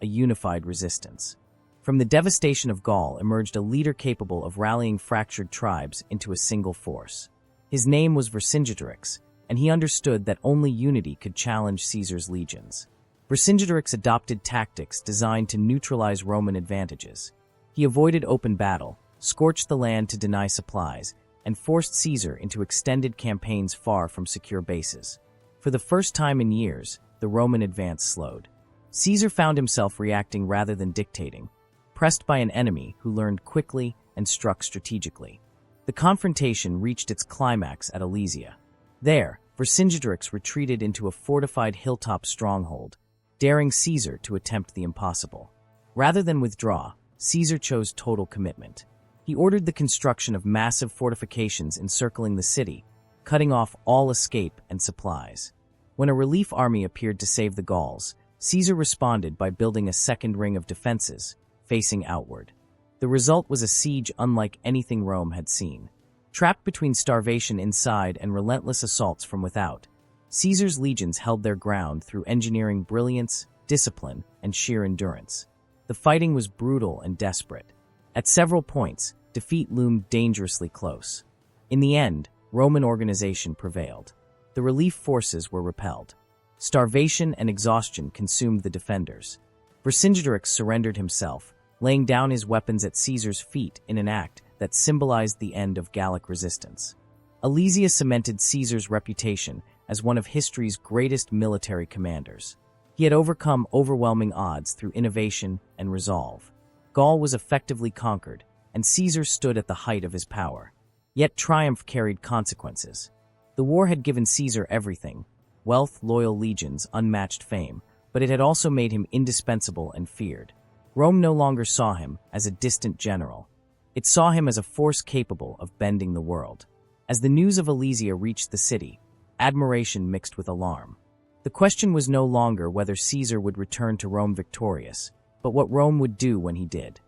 a unified resistance. From the devastation of Gaul emerged a leader capable of rallying fractured tribes into a single force. His name was Vercingetorix, and he understood that only unity could challenge Caesar's legions. Vercingetorix adopted tactics designed to neutralize Roman advantages. He avoided open battle, scorched the land to deny supplies, and forced Caesar into extended campaigns far from secure bases. For the first time in years, the Roman advance slowed. Caesar found himself reacting rather than dictating, pressed by an enemy who learned quickly and struck strategically. The confrontation reached its climax at Alesia. There, Vercingetorix retreated into a fortified hilltop stronghold, daring Caesar to attempt the impossible. Rather than withdraw, Caesar chose total commitment. He ordered the construction of massive fortifications encircling the city, cutting off all escape and supplies. When a relief army appeared to save the Gauls, Caesar responded by building a second ring of defenses, facing outward. The result was a siege unlike anything Rome had seen. Trapped between starvation inside and relentless assaults from without, Caesar's legions held their ground through engineering brilliance, discipline, and sheer endurance. The fighting was brutal and desperate. At several points, defeat loomed dangerously close. In the end, Roman organization prevailed. The relief forces were repelled. Starvation and exhaustion consumed the defenders. Vercingetorix surrendered himself, laying down his weapons at Caesar's feet in an act that symbolized the end of Gallic resistance. Alesia cemented Caesar's reputation as one of history's greatest military commanders. He had overcome overwhelming odds through innovation and resolve. Gaul was effectively conquered, and Caesar stood at the height of his power. Yet triumph carried consequences. The war had given Caesar everything: wealth, loyal legions, unmatched fame, but it had also made him indispensable and feared. Rome no longer saw him as a distant general. It saw him as a force capable of bending the world. As the news of Alesia reached the city, admiration mixed with alarm. The question was no longer whether Caesar would return to Rome victorious, but what Rome would do when he did.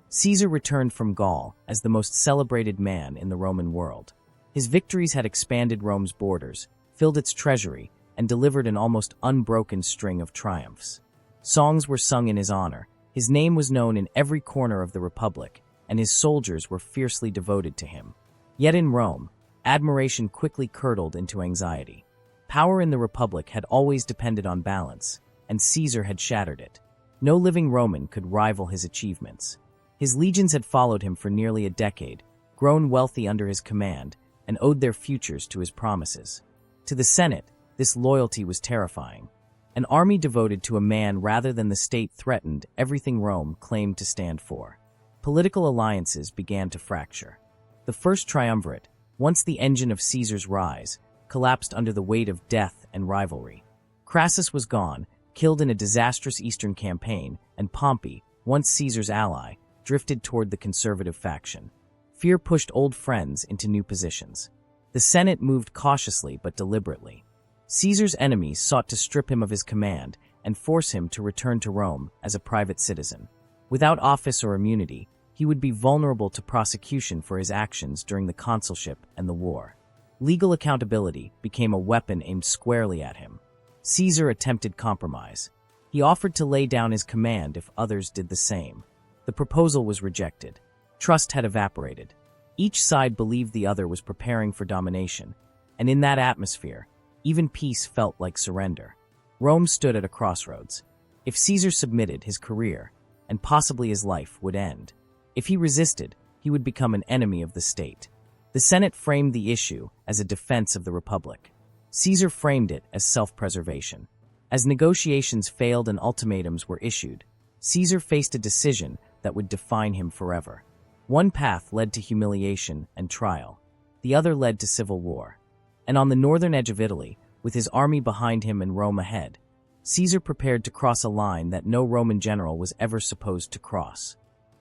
Caesar returned from Gaul as the most celebrated man in the Roman world. His victories had expanded Rome's borders, filled its treasury, and delivered an almost unbroken string of triumphs. Songs were sung in his honor, his name was known in every corner of the Republic, and his soldiers were fiercely devoted to him. Yet in Rome, admiration quickly curdled into anxiety. Power in the Republic had always depended on balance, and Caesar had shattered it. No living Roman could rival his achievements. His legions had followed him for nearly a decade, grown wealthy under his command, and owed their futures to his promises. To the Senate, this loyalty was terrifying. An army devoted to a man rather than the state threatened everything Rome claimed to stand for. Political alliances began to fracture. The first triumvirate, once the engine of Caesar's rise, collapsed under the weight of death and rivalry. Crassus was gone, killed in a disastrous eastern campaign, and Pompey, once Caesar's ally, drifted toward the conservative faction. Fear pushed old friends into new positions. The Senate moved cautiously but deliberately. Caesar's enemies sought to strip him of his command and force him to return to Rome as a private citizen. Without office or immunity, he would be vulnerable to prosecution for his actions during the consulship and the war. Legal accountability became a weapon aimed squarely at him. Caesar attempted compromise. He offered to lay down his command if others did the same. The proposal was rejected. Trust had evaporated. Each side believed the other was preparing for domination, and in that atmosphere, even peace felt like surrender. Rome stood at a crossroads. If Caesar submitted, his career, and possibly his life, would end. If he resisted, he would become an enemy of the state. The Senate framed the issue as a defense of the Republic. Caesar framed it as self-preservation. As negotiations failed and ultimatums were issued, Caesar faced a decision that would define him forever. One path led to humiliation and trial. The other led to civil war. And on the northern edge of Italy, with his army behind him and Rome ahead, Caesar prepared to cross a line that no Roman general was ever supposed to cross.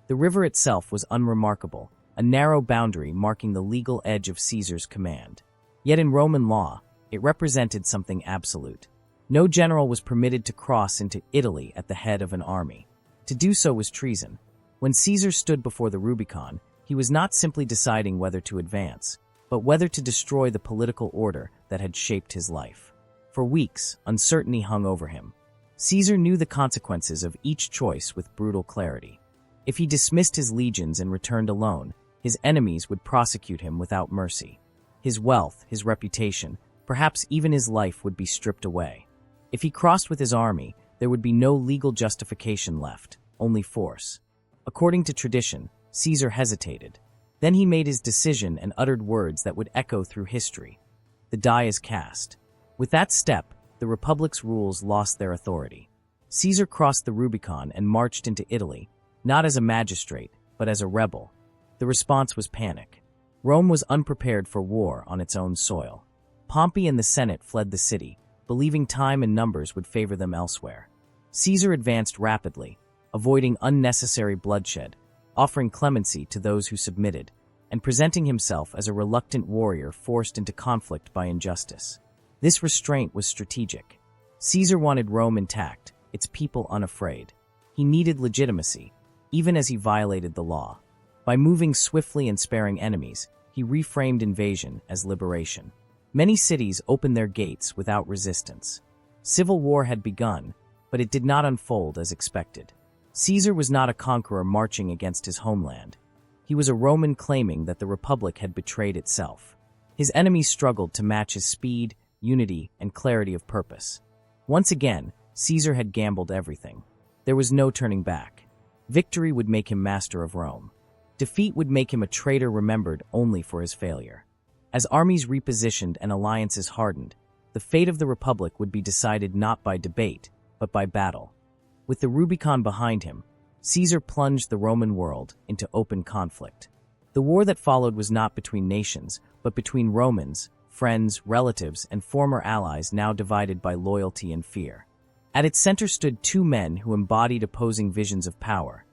The river itself was unremarkable, a narrow boundary marking the legal edge of Caesar's command. Yet in Roman law, it represented something absolute. No general was permitted to cross into Italy at the head of an army. To do so was treason. When Caesar stood before the Rubicon, he was not simply deciding whether to advance, but whether to destroy the political order that had shaped his life. For weeks, uncertainty hung over him. Caesar knew the consequences of each choice with brutal clarity. If he dismissed his legions and returned alone, his enemies would prosecute him without mercy. His wealth, his reputation, perhaps even his life would be stripped away. If he crossed with his army, there would be no legal justification left, only force. According to tradition, Caesar hesitated. Then he made his decision and uttered words that would echo through history. The die is cast. With that step, the Republic's rules lost their authority. Caesar crossed the Rubicon and marched into Italy, not as a magistrate, but as a rebel. The response was panic. Rome was unprepared for war on its own soil. Pompey and the Senate fled the city, believing time and numbers would favor them elsewhere. Caesar advanced rapidly, avoiding unnecessary bloodshed, offering clemency to those who submitted, and presenting himself as a reluctant warrior forced into conflict by injustice. This restraint was strategic. Caesar wanted Rome intact, its people unafraid. He needed legitimacy, even as he violated the law. By moving swiftly and sparing enemies, he reframed invasion as liberation. Many cities opened their gates without resistance. Civil war had begun, but it did not unfold as expected. Caesar was not a conqueror marching against his homeland. He was a Roman claiming that the Republic had betrayed itself. His enemies struggled to match his speed, unity, and clarity of purpose. Once again, Caesar had gambled everything. There was no turning back. Victory would make him master of Rome. Defeat would make him a traitor remembered only for his failure. As armies repositioned and alliances hardened, the fate of the Republic would be decided not by debate, but by battle. With the Rubicon behind him, Caesar plunged the Roman world into open conflict. The war that followed was not between nations, but between Romans, friends, relatives, and former allies now divided by loyalty and fear. At its center stood two men who embodied opposing visions of power.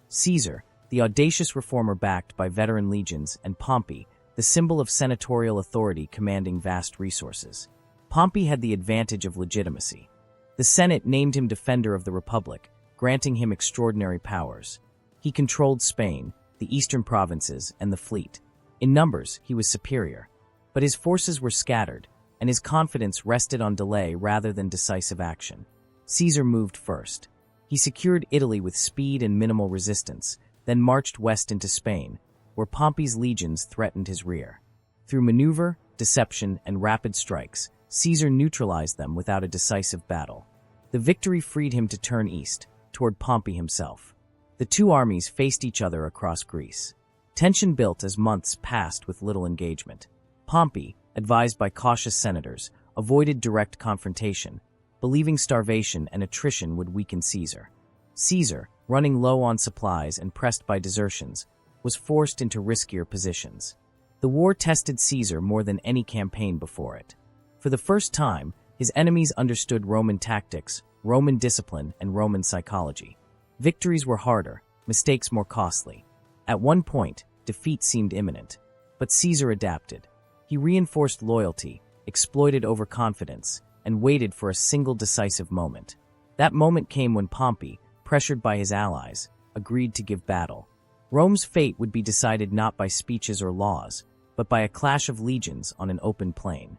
Caesar, the audacious reformer backed by veteran legions, and Pompey, the symbol of senatorial authority commanding vast resources. Pompey had the advantage of legitimacy. The Senate named him defender of the Republic, granting him extraordinary powers. He controlled Spain, the eastern provinces, and the fleet. In numbers, he was superior. But his forces were scattered, and his confidence rested on delay rather than decisive action. Caesar moved first. He secured Italy with speed and minimal resistance, then marched west into Spain, where Pompey's legions threatened his rear. Through maneuver, deception, and rapid strikes, Caesar neutralized them without a decisive battle. The victory freed him to turn east, toward Pompey himself. The two armies faced each other across Greece. Tension built as months passed with little engagement. Pompey, advised by cautious senators, avoided direct confrontation, believing starvation and attrition would weaken Caesar. Caesar, running low on supplies and pressed by desertions, was forced into riskier positions. The war tested Caesar more than any campaign before it. For the first time, his enemies understood Roman tactics, Roman discipline, and Roman psychology. Victories were harder, mistakes more costly. At one point, defeat seemed imminent. But Caesar adapted. He reinforced loyalty, exploited overconfidence, and waited for a single decisive moment. That moment came when Pompey, pressured by his allies, agreed to give battle. Rome's fate would be decided not by speeches or laws, but by a clash of legions on an open plain.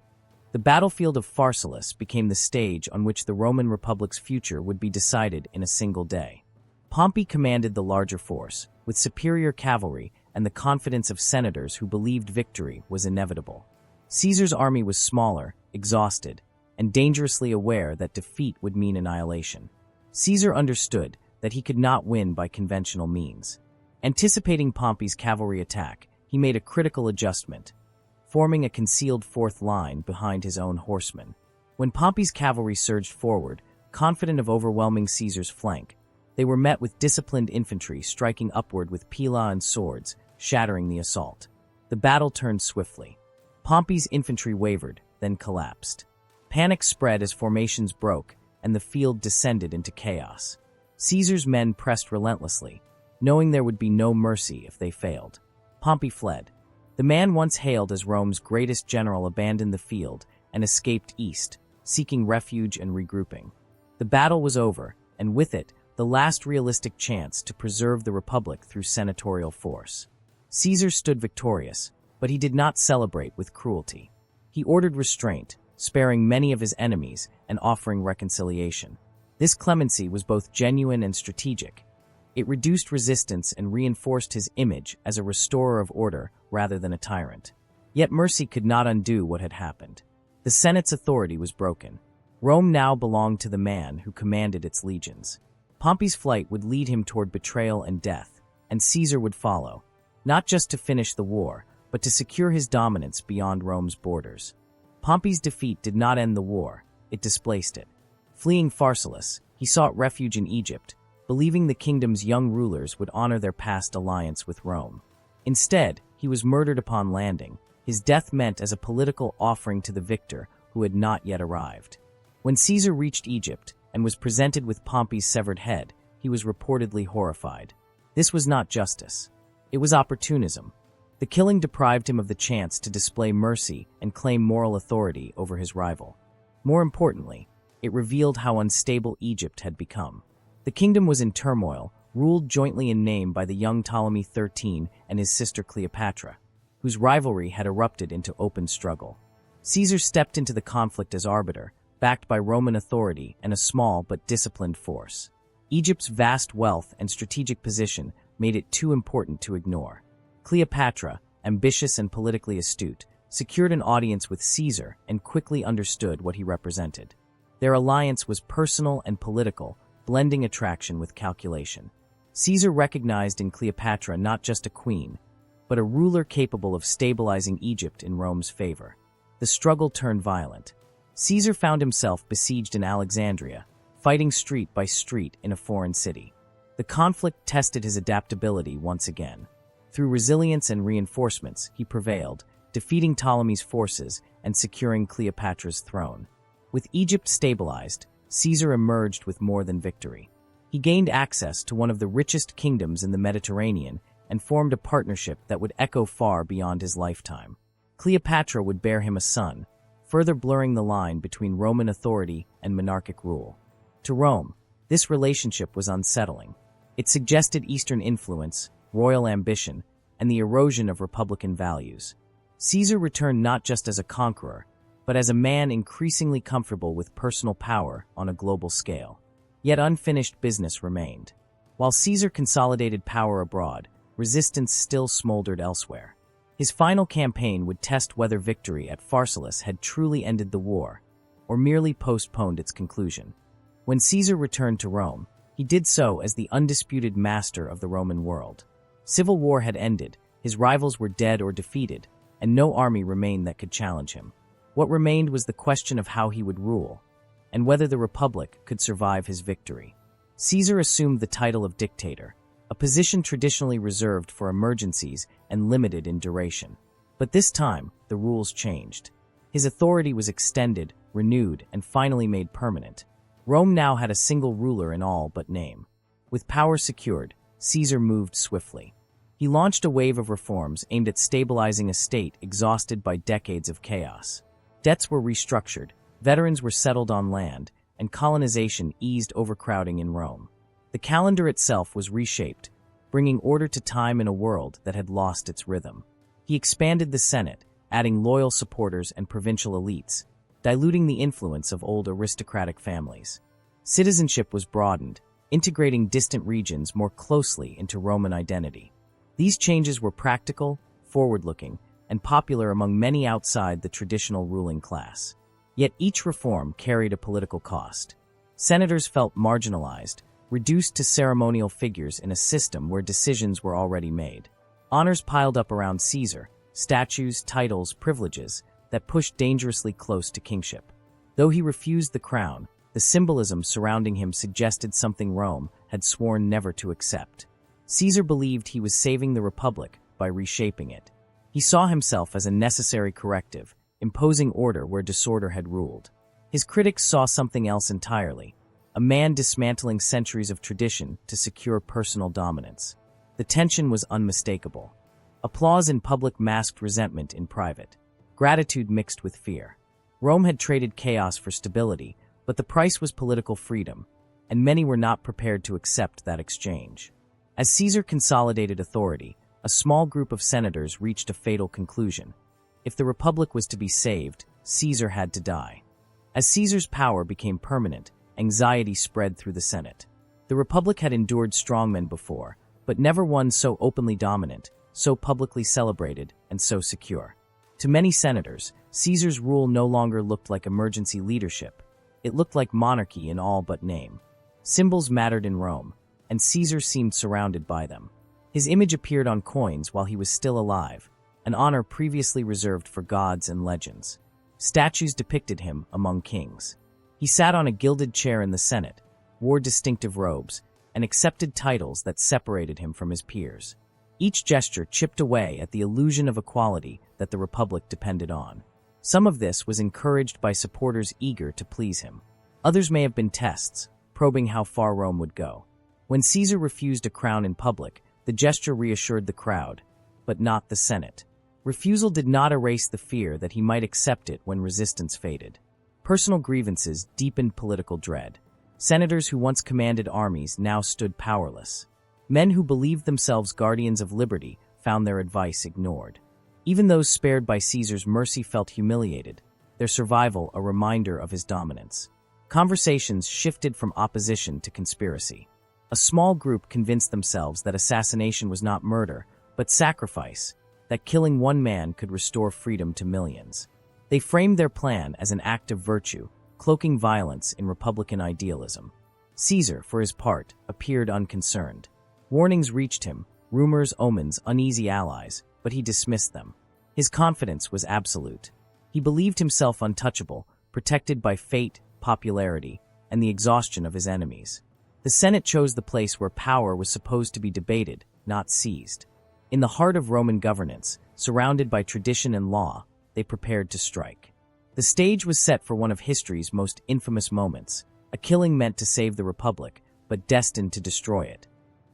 The battlefield of Pharsalus became the stage on which the Roman Republic's future would be decided in a single day. Pompey commanded the larger force, with superior cavalry and the confidence of senators who believed victory was inevitable. Caesar's army was smaller, exhausted, and dangerously aware that defeat would mean annihilation. Caesar understood that he could not win by conventional means. Anticipating Pompey's cavalry attack, he made a critical adjustment, forming a concealed fourth line behind his own horsemen. When Pompey's cavalry surged forward, confident of overwhelming Caesar's flank, they were met with disciplined infantry striking upward with pila and swords, shattering the assault. The battle turned swiftly. Pompey's infantry wavered, then collapsed. Panic spread as formations broke, and the field descended into chaos. Caesar's men pressed relentlessly, knowing there would be no mercy if they failed. Pompey fled. The man once hailed as Rome's greatest general abandoned the field and escaped east, seeking refuge and regrouping. The battle was over, and with it, the last realistic chance to preserve the Republic through senatorial force. Caesar stood victorious, but he did not celebrate with cruelty. He ordered restraint, sparing many of his enemies and offering reconciliation. This clemency was both genuine and strategic. It reduced resistance and reinforced his image as a restorer of order rather than a tyrant. Yet mercy could not undo what had happened. The Senate's authority was broken. Rome now belonged to the man who commanded its legions. Pompey's flight would lead him toward betrayal and death, and Caesar would follow, not just to finish the war, but to secure his dominance beyond Rome's borders. Pompey's defeat did not end the war, it displaced it. Fleeing Pharsalus, he sought refuge in Egypt, believing the kingdom's young rulers would honor their past alliance with Rome. Instead, he was murdered upon landing, his death meant as a political offering to the victor who had not yet arrived. When Caesar reached Egypt and was presented with Pompey's severed head, he was reportedly horrified. This was not justice. It was opportunism. The killing deprived him of the chance to display mercy and claim moral authority over his rival. More importantly, it revealed how unstable Egypt had become. The kingdom was in turmoil, ruled jointly in name by the young Ptolemy XIII and his sister Cleopatra, whose rivalry had erupted into open struggle. Caesar stepped into the conflict as arbiter, backed by Roman authority and a small but disciplined force. Egypt's vast wealth and strategic position made it too important to ignore. Cleopatra, ambitious and politically astute, secured an audience with Caesar and quickly understood what he represented. Their alliance was personal and political, blending attraction with calculation. Caesar recognized in Cleopatra not just a queen, but a ruler capable of stabilizing Egypt in Rome's favor. The struggle turned violent. Caesar found himself besieged in Alexandria, fighting street by street in a foreign city. The conflict tested his adaptability once again. Through resilience and reinforcements, he prevailed, defeating Ptolemy's forces and securing Cleopatra's throne. With Egypt stabilized, Caesar emerged with more than victory. He gained access to one of the richest kingdoms in the Mediterranean and formed a partnership that would echo far beyond his lifetime. Cleopatra would bear him a son, further blurring the line between Roman authority and monarchic rule. To Rome, this relationship was unsettling. It suggested Eastern influence, royal ambition, and the erosion of republican values. Caesar returned not just as a conqueror, but as a man increasingly comfortable with personal power on a global scale. Yet unfinished business remained. While Caesar consolidated power abroad, resistance still smoldered elsewhere. His final campaign would test whether victory at Pharsalus had truly ended the war, or merely postponed its conclusion. When Caesar returned to Rome, he did so as the undisputed master of the Roman world. Civil war had ended, his rivals were dead or defeated, and no army remained that could challenge him. What remained was the question of how he would rule, and whether the Republic could survive his victory. Caesar assumed the title of dictator, a position traditionally reserved for emergencies and limited in duration. But this time, the rules changed. His authority was extended, renewed, and finally made permanent. Rome now had a single ruler in all but name. With power secured, Caesar moved swiftly. He launched a wave of reforms aimed at stabilizing a state exhausted by decades of chaos. Debts were restructured, veterans were settled on land, and colonization eased overcrowding in Rome. The calendar itself was reshaped, bringing order to time in a world that had lost its rhythm. He expanded the Senate, adding loyal supporters and provincial elites, diluting the influence of old aristocratic families. Citizenship was broadened, integrating distant regions more closely into Roman identity. These changes were practical, forward-looking, and popular among many outside the traditional ruling class. Yet each reform carried a political cost. Senators felt marginalized, reduced to ceremonial figures in a system where decisions were already made. Honors piled up around Caesar, statues, titles, privileges, that pushed dangerously close to kingship. Though he refused the crown, the symbolism surrounding him suggested something Rome had sworn never to accept. Caesar believed he was saving the Republic by reshaping it. He saw himself as a necessary corrective, imposing order where disorder had ruled. His critics saw something else entirely, a man dismantling centuries of tradition to secure personal dominance. The tension was unmistakable. Applause in public masked resentment in private. Gratitude mixed with fear. Rome had traded chaos for stability, but the price was political freedom, and many were not prepared to accept that exchange. As Caesar consolidated authority, a small group of senators reached a fatal conclusion. If the Republic was to be saved, Caesar had to die. As Caesar's power became permanent, anxiety spread through the Senate. The Republic had endured strongmen before, but never one so openly dominant, so publicly celebrated, and so secure. To many senators, Caesar's rule no longer looked like emergency leadership. It looked like monarchy in all but name. Symbols mattered in Rome, and Caesar seemed surrounded by them. His image appeared on coins while he was still alive, an honor previously reserved for gods and legends. Statues depicted him among kings. He sat on a gilded chair in the Senate, wore distinctive robes, and accepted titles that separated him from his peers. Each gesture chipped away at the illusion of equality that the Republic depended on. Some of this was encouraged by supporters eager to please him. Others may have been tests, probing how far Rome would go. When Caesar refused a crown in public, the gesture reassured the crowd, but not the Senate. Refusal did not erase the fear that he might accept it when resistance faded. Personal grievances deepened political dread. Senators who once commanded armies now stood powerless. Men who believed themselves guardians of liberty found their advice ignored. Even those spared by Caesar's mercy felt humiliated, their survival a reminder of his dominance. Conversations shifted from opposition to conspiracy. A small group convinced themselves that assassination was not murder, but sacrifice, that killing one man could restore freedom to millions. They framed their plan as an act of virtue, cloaking violence in republican idealism. Caesar, for his part, appeared unconcerned. Warnings reached him, rumors, omens, uneasy allies, but he dismissed them. His confidence was absolute. He believed himself untouchable, protected by fate, popularity, and the exhaustion of his enemies. The Senate chose the place where power was supposed to be debated, not seized. In the heart of Roman governance, surrounded by tradition and law, they prepared to strike. The stage was set for one of history's most infamous moments, a killing meant to save the Republic, but destined to destroy it.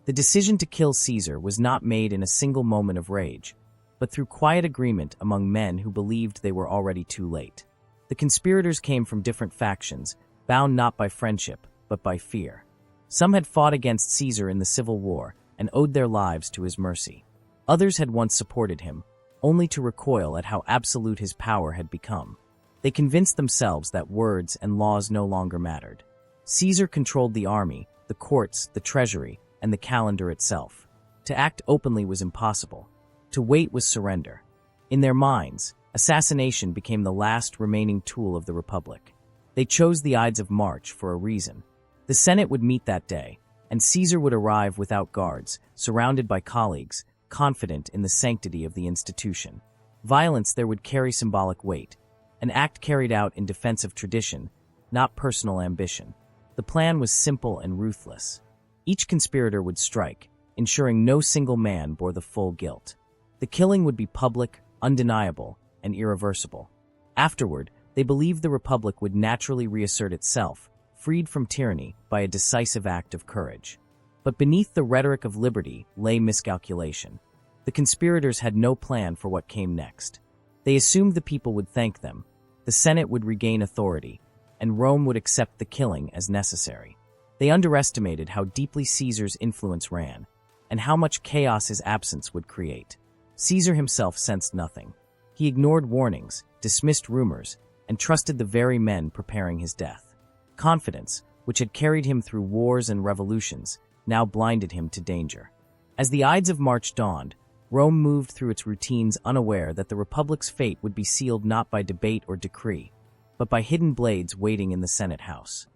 The decision to kill Caesar was not made in a single moment of rage, but through quiet agreement among men who believed they were already too late. The conspirators came from different factions, bound not by friendship, but by fear. Some had fought against Caesar in the Civil War and owed their lives to his mercy. Others had once supported him, only to recoil at how absolute his power had become. They convinced themselves that words and laws no longer mattered. Caesar controlled the army, the courts, the treasury, and the calendar itself. To act openly was impossible. To wait was surrender. In their minds, assassination became the last remaining tool of the Republic. They chose the Ides of March for a reason. The Senate would meet that day, and Caesar would arrive without guards, surrounded by colleagues, confident in the sanctity of the institution. Violence there would carry symbolic weight, an act carried out in defense of tradition, not personal ambition. The plan was simple and ruthless. Each conspirator would strike, ensuring no single man bore the full guilt. The killing would be public, undeniable, and irreversible. Afterward, they believed the Republic would naturally reassert itself, freed from tyranny by a decisive act of courage. But beneath the rhetoric of liberty lay miscalculation. The conspirators had no plan for what came next. They assumed the people would thank them, the Senate would regain authority, and Rome would accept the killing as necessary. They underestimated how deeply Caesar's influence ran, and how much chaos his absence would create. Caesar himself sensed nothing. He ignored warnings, dismissed rumors, and trusted the very men preparing his death. Confidence, which had carried him through wars and revolutions, now blinded him to danger. As the Ides of March dawned, Rome moved through its routines unaware that the Republic's fate would be sealed not by debate or decree, but by hidden blades waiting in the Senate House.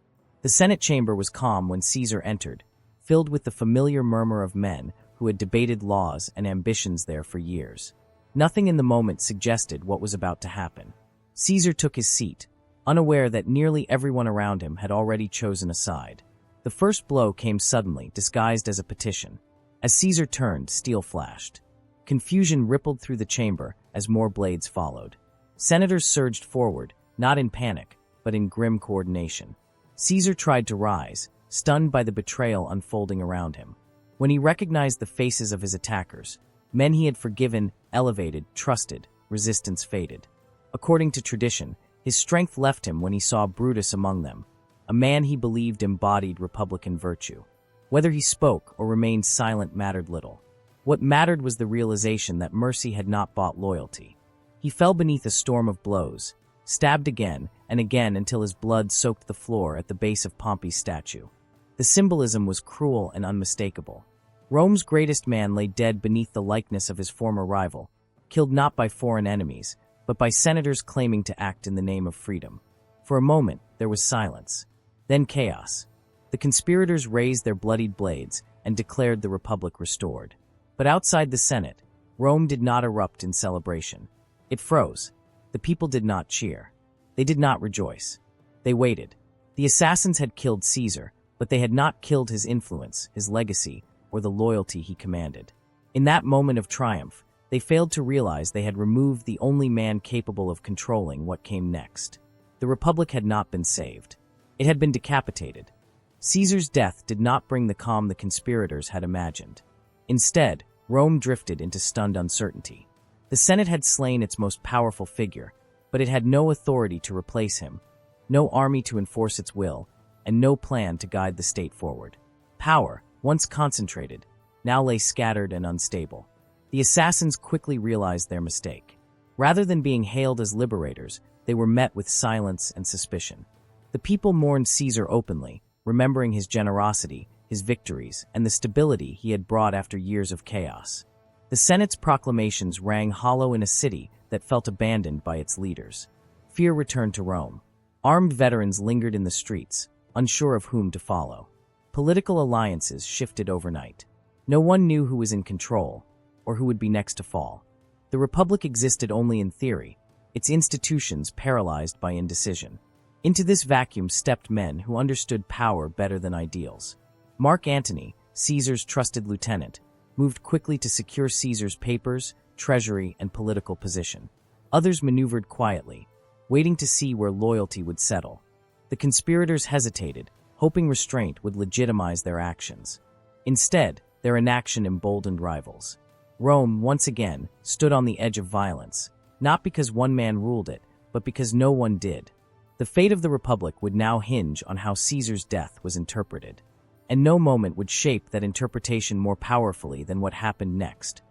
The Senate chamber was calm when Caesar entered, filled with the familiar murmur of men who had debated laws and ambitions there for years. Nothing in the moment suggested what was about to happen. Caesar took his seat, unaware that nearly everyone around him had already chosen a side. The first blow came suddenly, disguised as a petition. As Caesar turned, steel flashed. Confusion rippled through the chamber as more blades followed. Senators surged forward, not in panic, but in grim coordination. Caesar tried to rise, stunned by the betrayal unfolding around him. When he recognized the faces of his attackers, men he had forgiven, elevated, trusted, resistance faded. According to tradition, his strength left him when he saw Brutus among them, a man he believed embodied republican virtue. Whether he spoke or remained silent mattered little. What mattered was the realization that mercy had not bought loyalty. He fell beneath a storm of blows, stabbed again and again until his blood soaked the floor at the base of Pompey's statue. The symbolism was cruel and unmistakable. Rome's greatest man lay dead beneath the likeness of his former rival, killed not by foreign enemies, but by senators claiming to act in the name of freedom. For a moment, there was silence. Then chaos. The conspirators raised their bloodied blades and declared the Republic restored. But outside the Senate, Rome did not erupt in celebration. It froze. The people did not cheer. They did not rejoice. They waited. The assassins had killed Caesar, but they had not killed his influence, his legacy, or the loyalty he commanded. In that moment of triumph, they failed to realize they had removed the only man capable of controlling what came next. The Republic had not been saved. It had been decapitated. Caesar's death did not bring the calm the conspirators had imagined. Instead, Rome drifted into stunned uncertainty. The Senate had slain its most powerful figure, but it had no authority to replace him, no army to enforce its will, and no plan to guide the state forward. Power, once concentrated, now lay scattered and unstable. The assassins quickly realized their mistake. Rather than being hailed as liberators, they were met with silence and suspicion. The people mourned Caesar openly, remembering his generosity, his victories, and the stability he had brought after years of chaos. The Senate's proclamations rang hollow in a city that felt abandoned by its leaders. Fear returned to Rome. Armed veterans lingered in the streets, unsure of whom to follow. Political alliances shifted overnight. No one knew who was in control, or who would be next to fall. The Republic existed only in theory, its institutions paralyzed by indecision. Into this vacuum stepped men who understood power better than ideals. Mark Antony, Caesar's trusted lieutenant, moved quickly to secure Caesar's papers, treasury, and political position. Others maneuvered quietly, waiting to see where loyalty would settle. The conspirators hesitated, hoping restraint would legitimize their actions. Instead, their inaction emboldened rivals. Rome, once again, stood on the edge of violence, not because one man ruled it, but because no one did. The fate of the Republic would now hinge on how Caesar's death was interpreted, and no moment would shape that interpretation more powerfully than what happened next,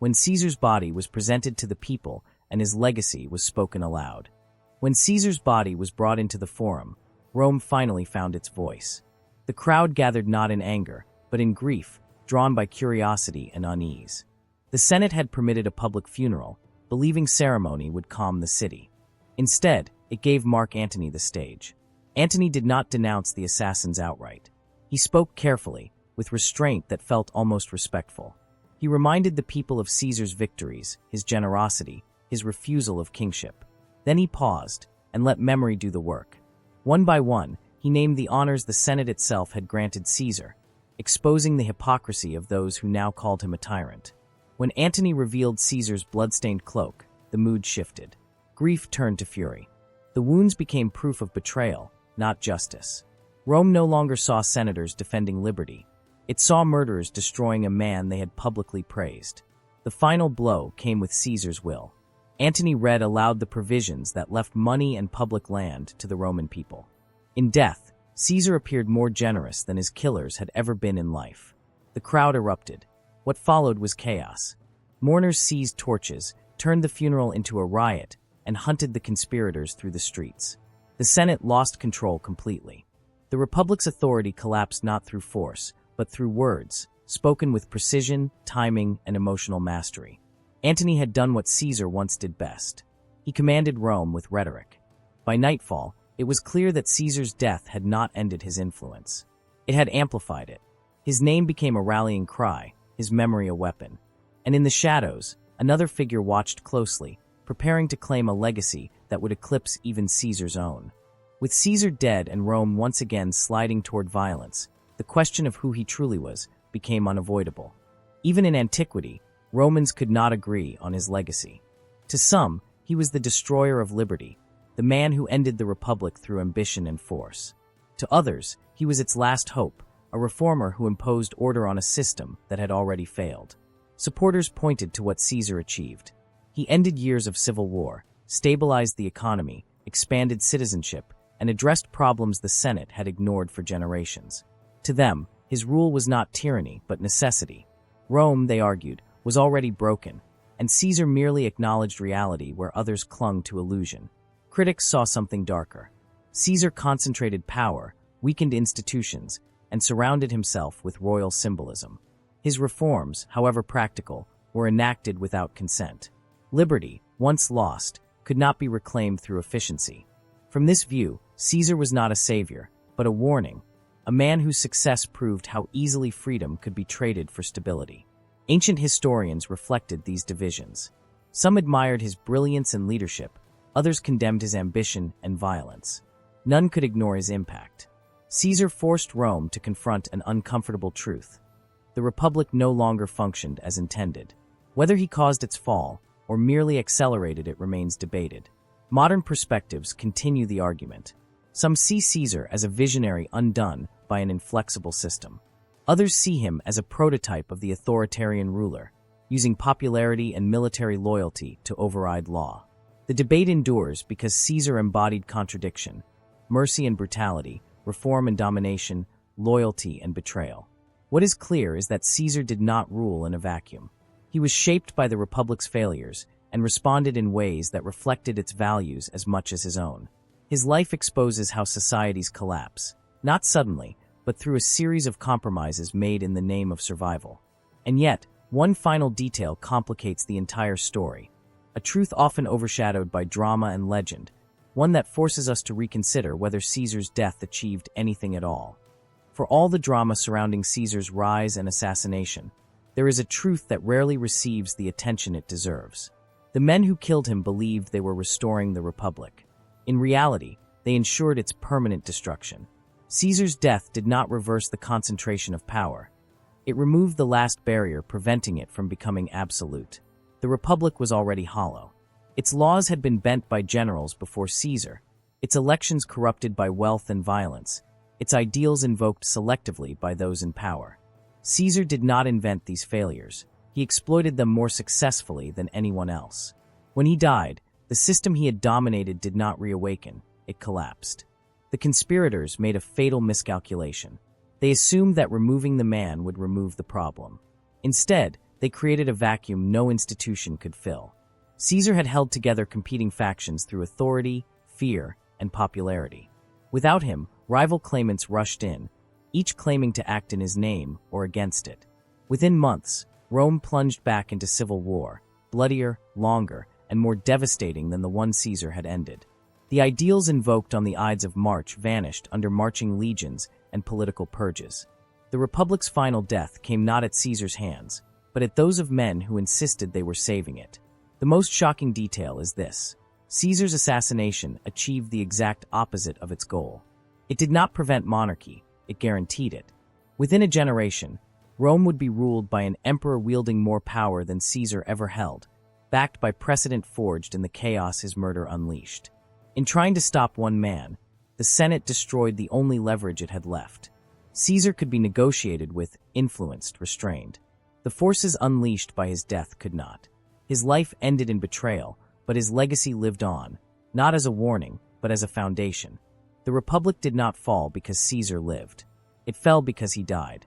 when Caesar's body was presented to the people and his legacy was spoken aloud. When Caesar's body was brought into the Forum, Rome finally found its voice. The crowd gathered not in anger, but in grief, drawn by curiosity and unease. The Senate had permitted a public funeral, believing ceremony would calm the city. Instead, it gave Mark Antony the stage. Antony did not denounce the assassins outright. He spoke carefully, with restraint that felt almost respectful. He reminded the people of Caesar's victories, his generosity, his refusal of kingship. Then he paused, and let memory do the work. One by one, he named the honors the Senate itself had granted Caesar, exposing the hypocrisy of those who now called him a tyrant. When Antony revealed Caesar's blood-stained cloak, the mood shifted. Grief turned to fury. The wounds became proof of betrayal, not justice. Rome no longer saw senators defending liberty. It saw murderers destroying a man they had publicly praised. The final blow came with Caesar's will. Antony read aloud the provisions that left money and public land to the Roman people. In death, Caesar appeared more generous than his killers had ever been in life. The crowd erupted. What followed was chaos. Mourners seized torches, turned the funeral into a riot, and hunted the conspirators through the streets. The Senate lost control completely. The Republic's authority collapsed not through force, but through words, spoken with precision, timing, and emotional mastery. Antony had done what Caesar once did best. He commanded Rome with rhetoric. By nightfall, it was clear that Caesar's death had not ended his influence. It had amplified it. His name became a rallying cry, his memory a weapon. And in the shadows, another figure watched closely, preparing to claim a legacy that would eclipse even Caesar's own. With Caesar dead and Rome once again sliding toward violence, the question of who he truly was became unavoidable. Even in antiquity, Romans could not agree on his legacy. To some, he was the destroyer of liberty, the man who ended the Republic through ambition and force. To others, he was its last hope, a reformer who imposed order on a system that had already failed. Supporters pointed to what Caesar achieved. He ended years of civil war, stabilized the economy, expanded citizenship, and addressed problems the Senate had ignored for generations. To them, his rule was not tyranny, but necessity. Rome, they argued, was already broken, and Caesar merely acknowledged reality where others clung to illusion. Critics saw something darker. Caesar concentrated power, weakened institutions, and surrounded himself with royal symbolism. His reforms, however practical, were enacted without consent. Liberty, once lost, could not be reclaimed through efficiency. From this view, Caesar was not a savior, but a warning, a man whose success proved how easily freedom could be traded for stability. Ancient historians reflected these divisions. Some admired his brilliance and leadership, others condemned his ambition and violence. None could ignore his impact. Caesar forced Rome to confront an uncomfortable truth. The Republic no longer functioned as intended. Whether he caused its fall or merely accelerated it remains debated. Modern perspectives continue the argument. Some see Caesar as a visionary undone by an inflexible system. Others see him as a prototype of the authoritarian ruler, using popularity and military loyalty to override law. The debate endures because Caesar embodied contradiction, mercy and brutality, reform and domination, loyalty and betrayal. What is clear is that Caesar did not rule in a vacuum. He was shaped by the Republic's failures and responded in ways that reflected its values as much as his own. His life exposes how societies collapse, not suddenly, but through a series of compromises made in the name of survival. And yet, One final detail complicates the entire story, a truth often overshadowed by drama and legend, one that forces us to reconsider whether Caesar's death achieved anything at all. For all the drama surrounding Caesar's rise and assassination, there is a truth that rarely receives the attention it deserves. The men who killed him believed they were restoring the Republic. In reality, they ensured its permanent destruction. Caesar's death did not reverse the concentration of power. It removed the last barrier preventing it from becoming absolute. The Republic was already hollow. Its laws had been bent by generals before Caesar, its elections corrupted by wealth and violence, its ideals invoked selectively by those in power. Caesar did not invent these failures. He exploited them more successfully than anyone else. When he died, the system he had dominated did not reawaken, it collapsed. The conspirators made a fatal miscalculation. They assumed that removing the man would remove the problem. Instead, they created a vacuum no institution could fill. Caesar had held together competing factions through authority, fear, and popularity. Without him, rival claimants rushed in, each claiming to act in his name or against it. Within months, Rome plunged back into civil war, bloodier, longer, and more devastating than the one Caesar had ended. The ideals invoked on the Ides of March vanished under marching legions and political purges. The Republic's final death came not at Caesar's hands, but at those of men who insisted they were saving it. The most shocking detail is this: Caesar's assassination achieved the exact opposite of its goal. It did not prevent monarchy, it guaranteed it. Within a generation, Rome would be ruled by an emperor wielding more power than Caesar ever held, backed by precedent forged in the chaos his murder unleashed. In trying to stop one man, the Senate destroyed the only leverage it had left. Caesar could be negotiated with, influenced, restrained. The forces unleashed by his death could not. His life ended in betrayal, but his legacy lived on, not as a warning, but as a foundation. The Republic did not fall because Caesar lived. It fell because he died.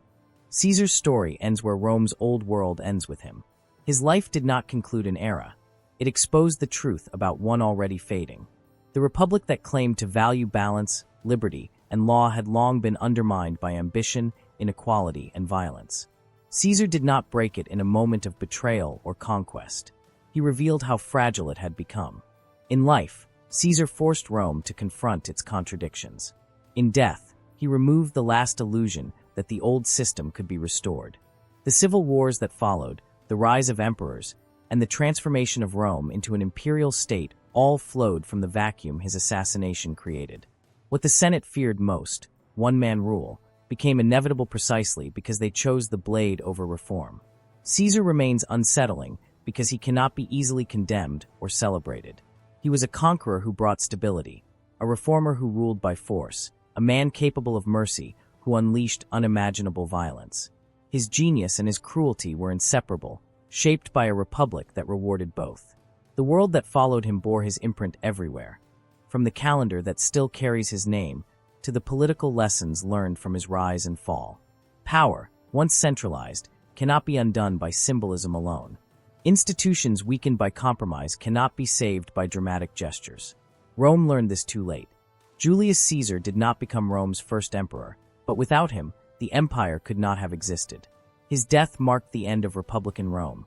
Caesar's story ends where Rome's old world ends with him. His life did not conclude an era. It exposed the truth about one already fading. The Republic that claimed to value balance, liberty, and law had long been undermined by ambition, inequality, and violence. Caesar did not break it in a moment of betrayal or conquest. He revealed how fragile it had become. In life, Caesar forced Rome to confront its contradictions. In death, he removed the last illusion that the old system could be restored. The civil wars that followed, the rise of emperors, and the transformation of Rome into an imperial state all flowed from the vacuum his assassination created. What the Senate feared most, one-man rule, became inevitable precisely because they chose the blade over reform. Caesar remains unsettling because he cannot be easily condemned or celebrated. He was a conqueror who brought stability, a reformer who ruled by force, a man capable of mercy who unleashed unimaginable violence. His genius and his cruelty were inseparable, shaped by a republic that rewarded both. The world that followed him bore his imprint everywhere, from the calendar that still carries his name to the political lessons learned from his rise and fall. Power, once centralized, cannot be undone by symbolism alone. Institutions weakened by compromise cannot be saved by dramatic gestures. Rome learned this too late. Julius Caesar did not become Rome's first emperor, but without him, the empire could not have existed. His death marked the end of Republican Rome,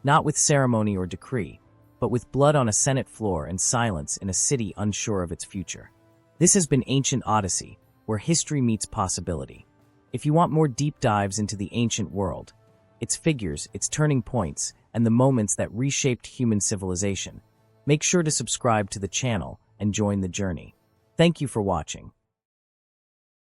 not with ceremony or decree, but with blood on a Senate floor and silence in a city unsure of its future. This has been Ancient Odyssey, where history meets possibility. If you want more deep dives into the ancient world, its figures, its turning points, and the moments that reshaped human civilization, make sure to subscribe to the channel and join the journey. Thank you for watching.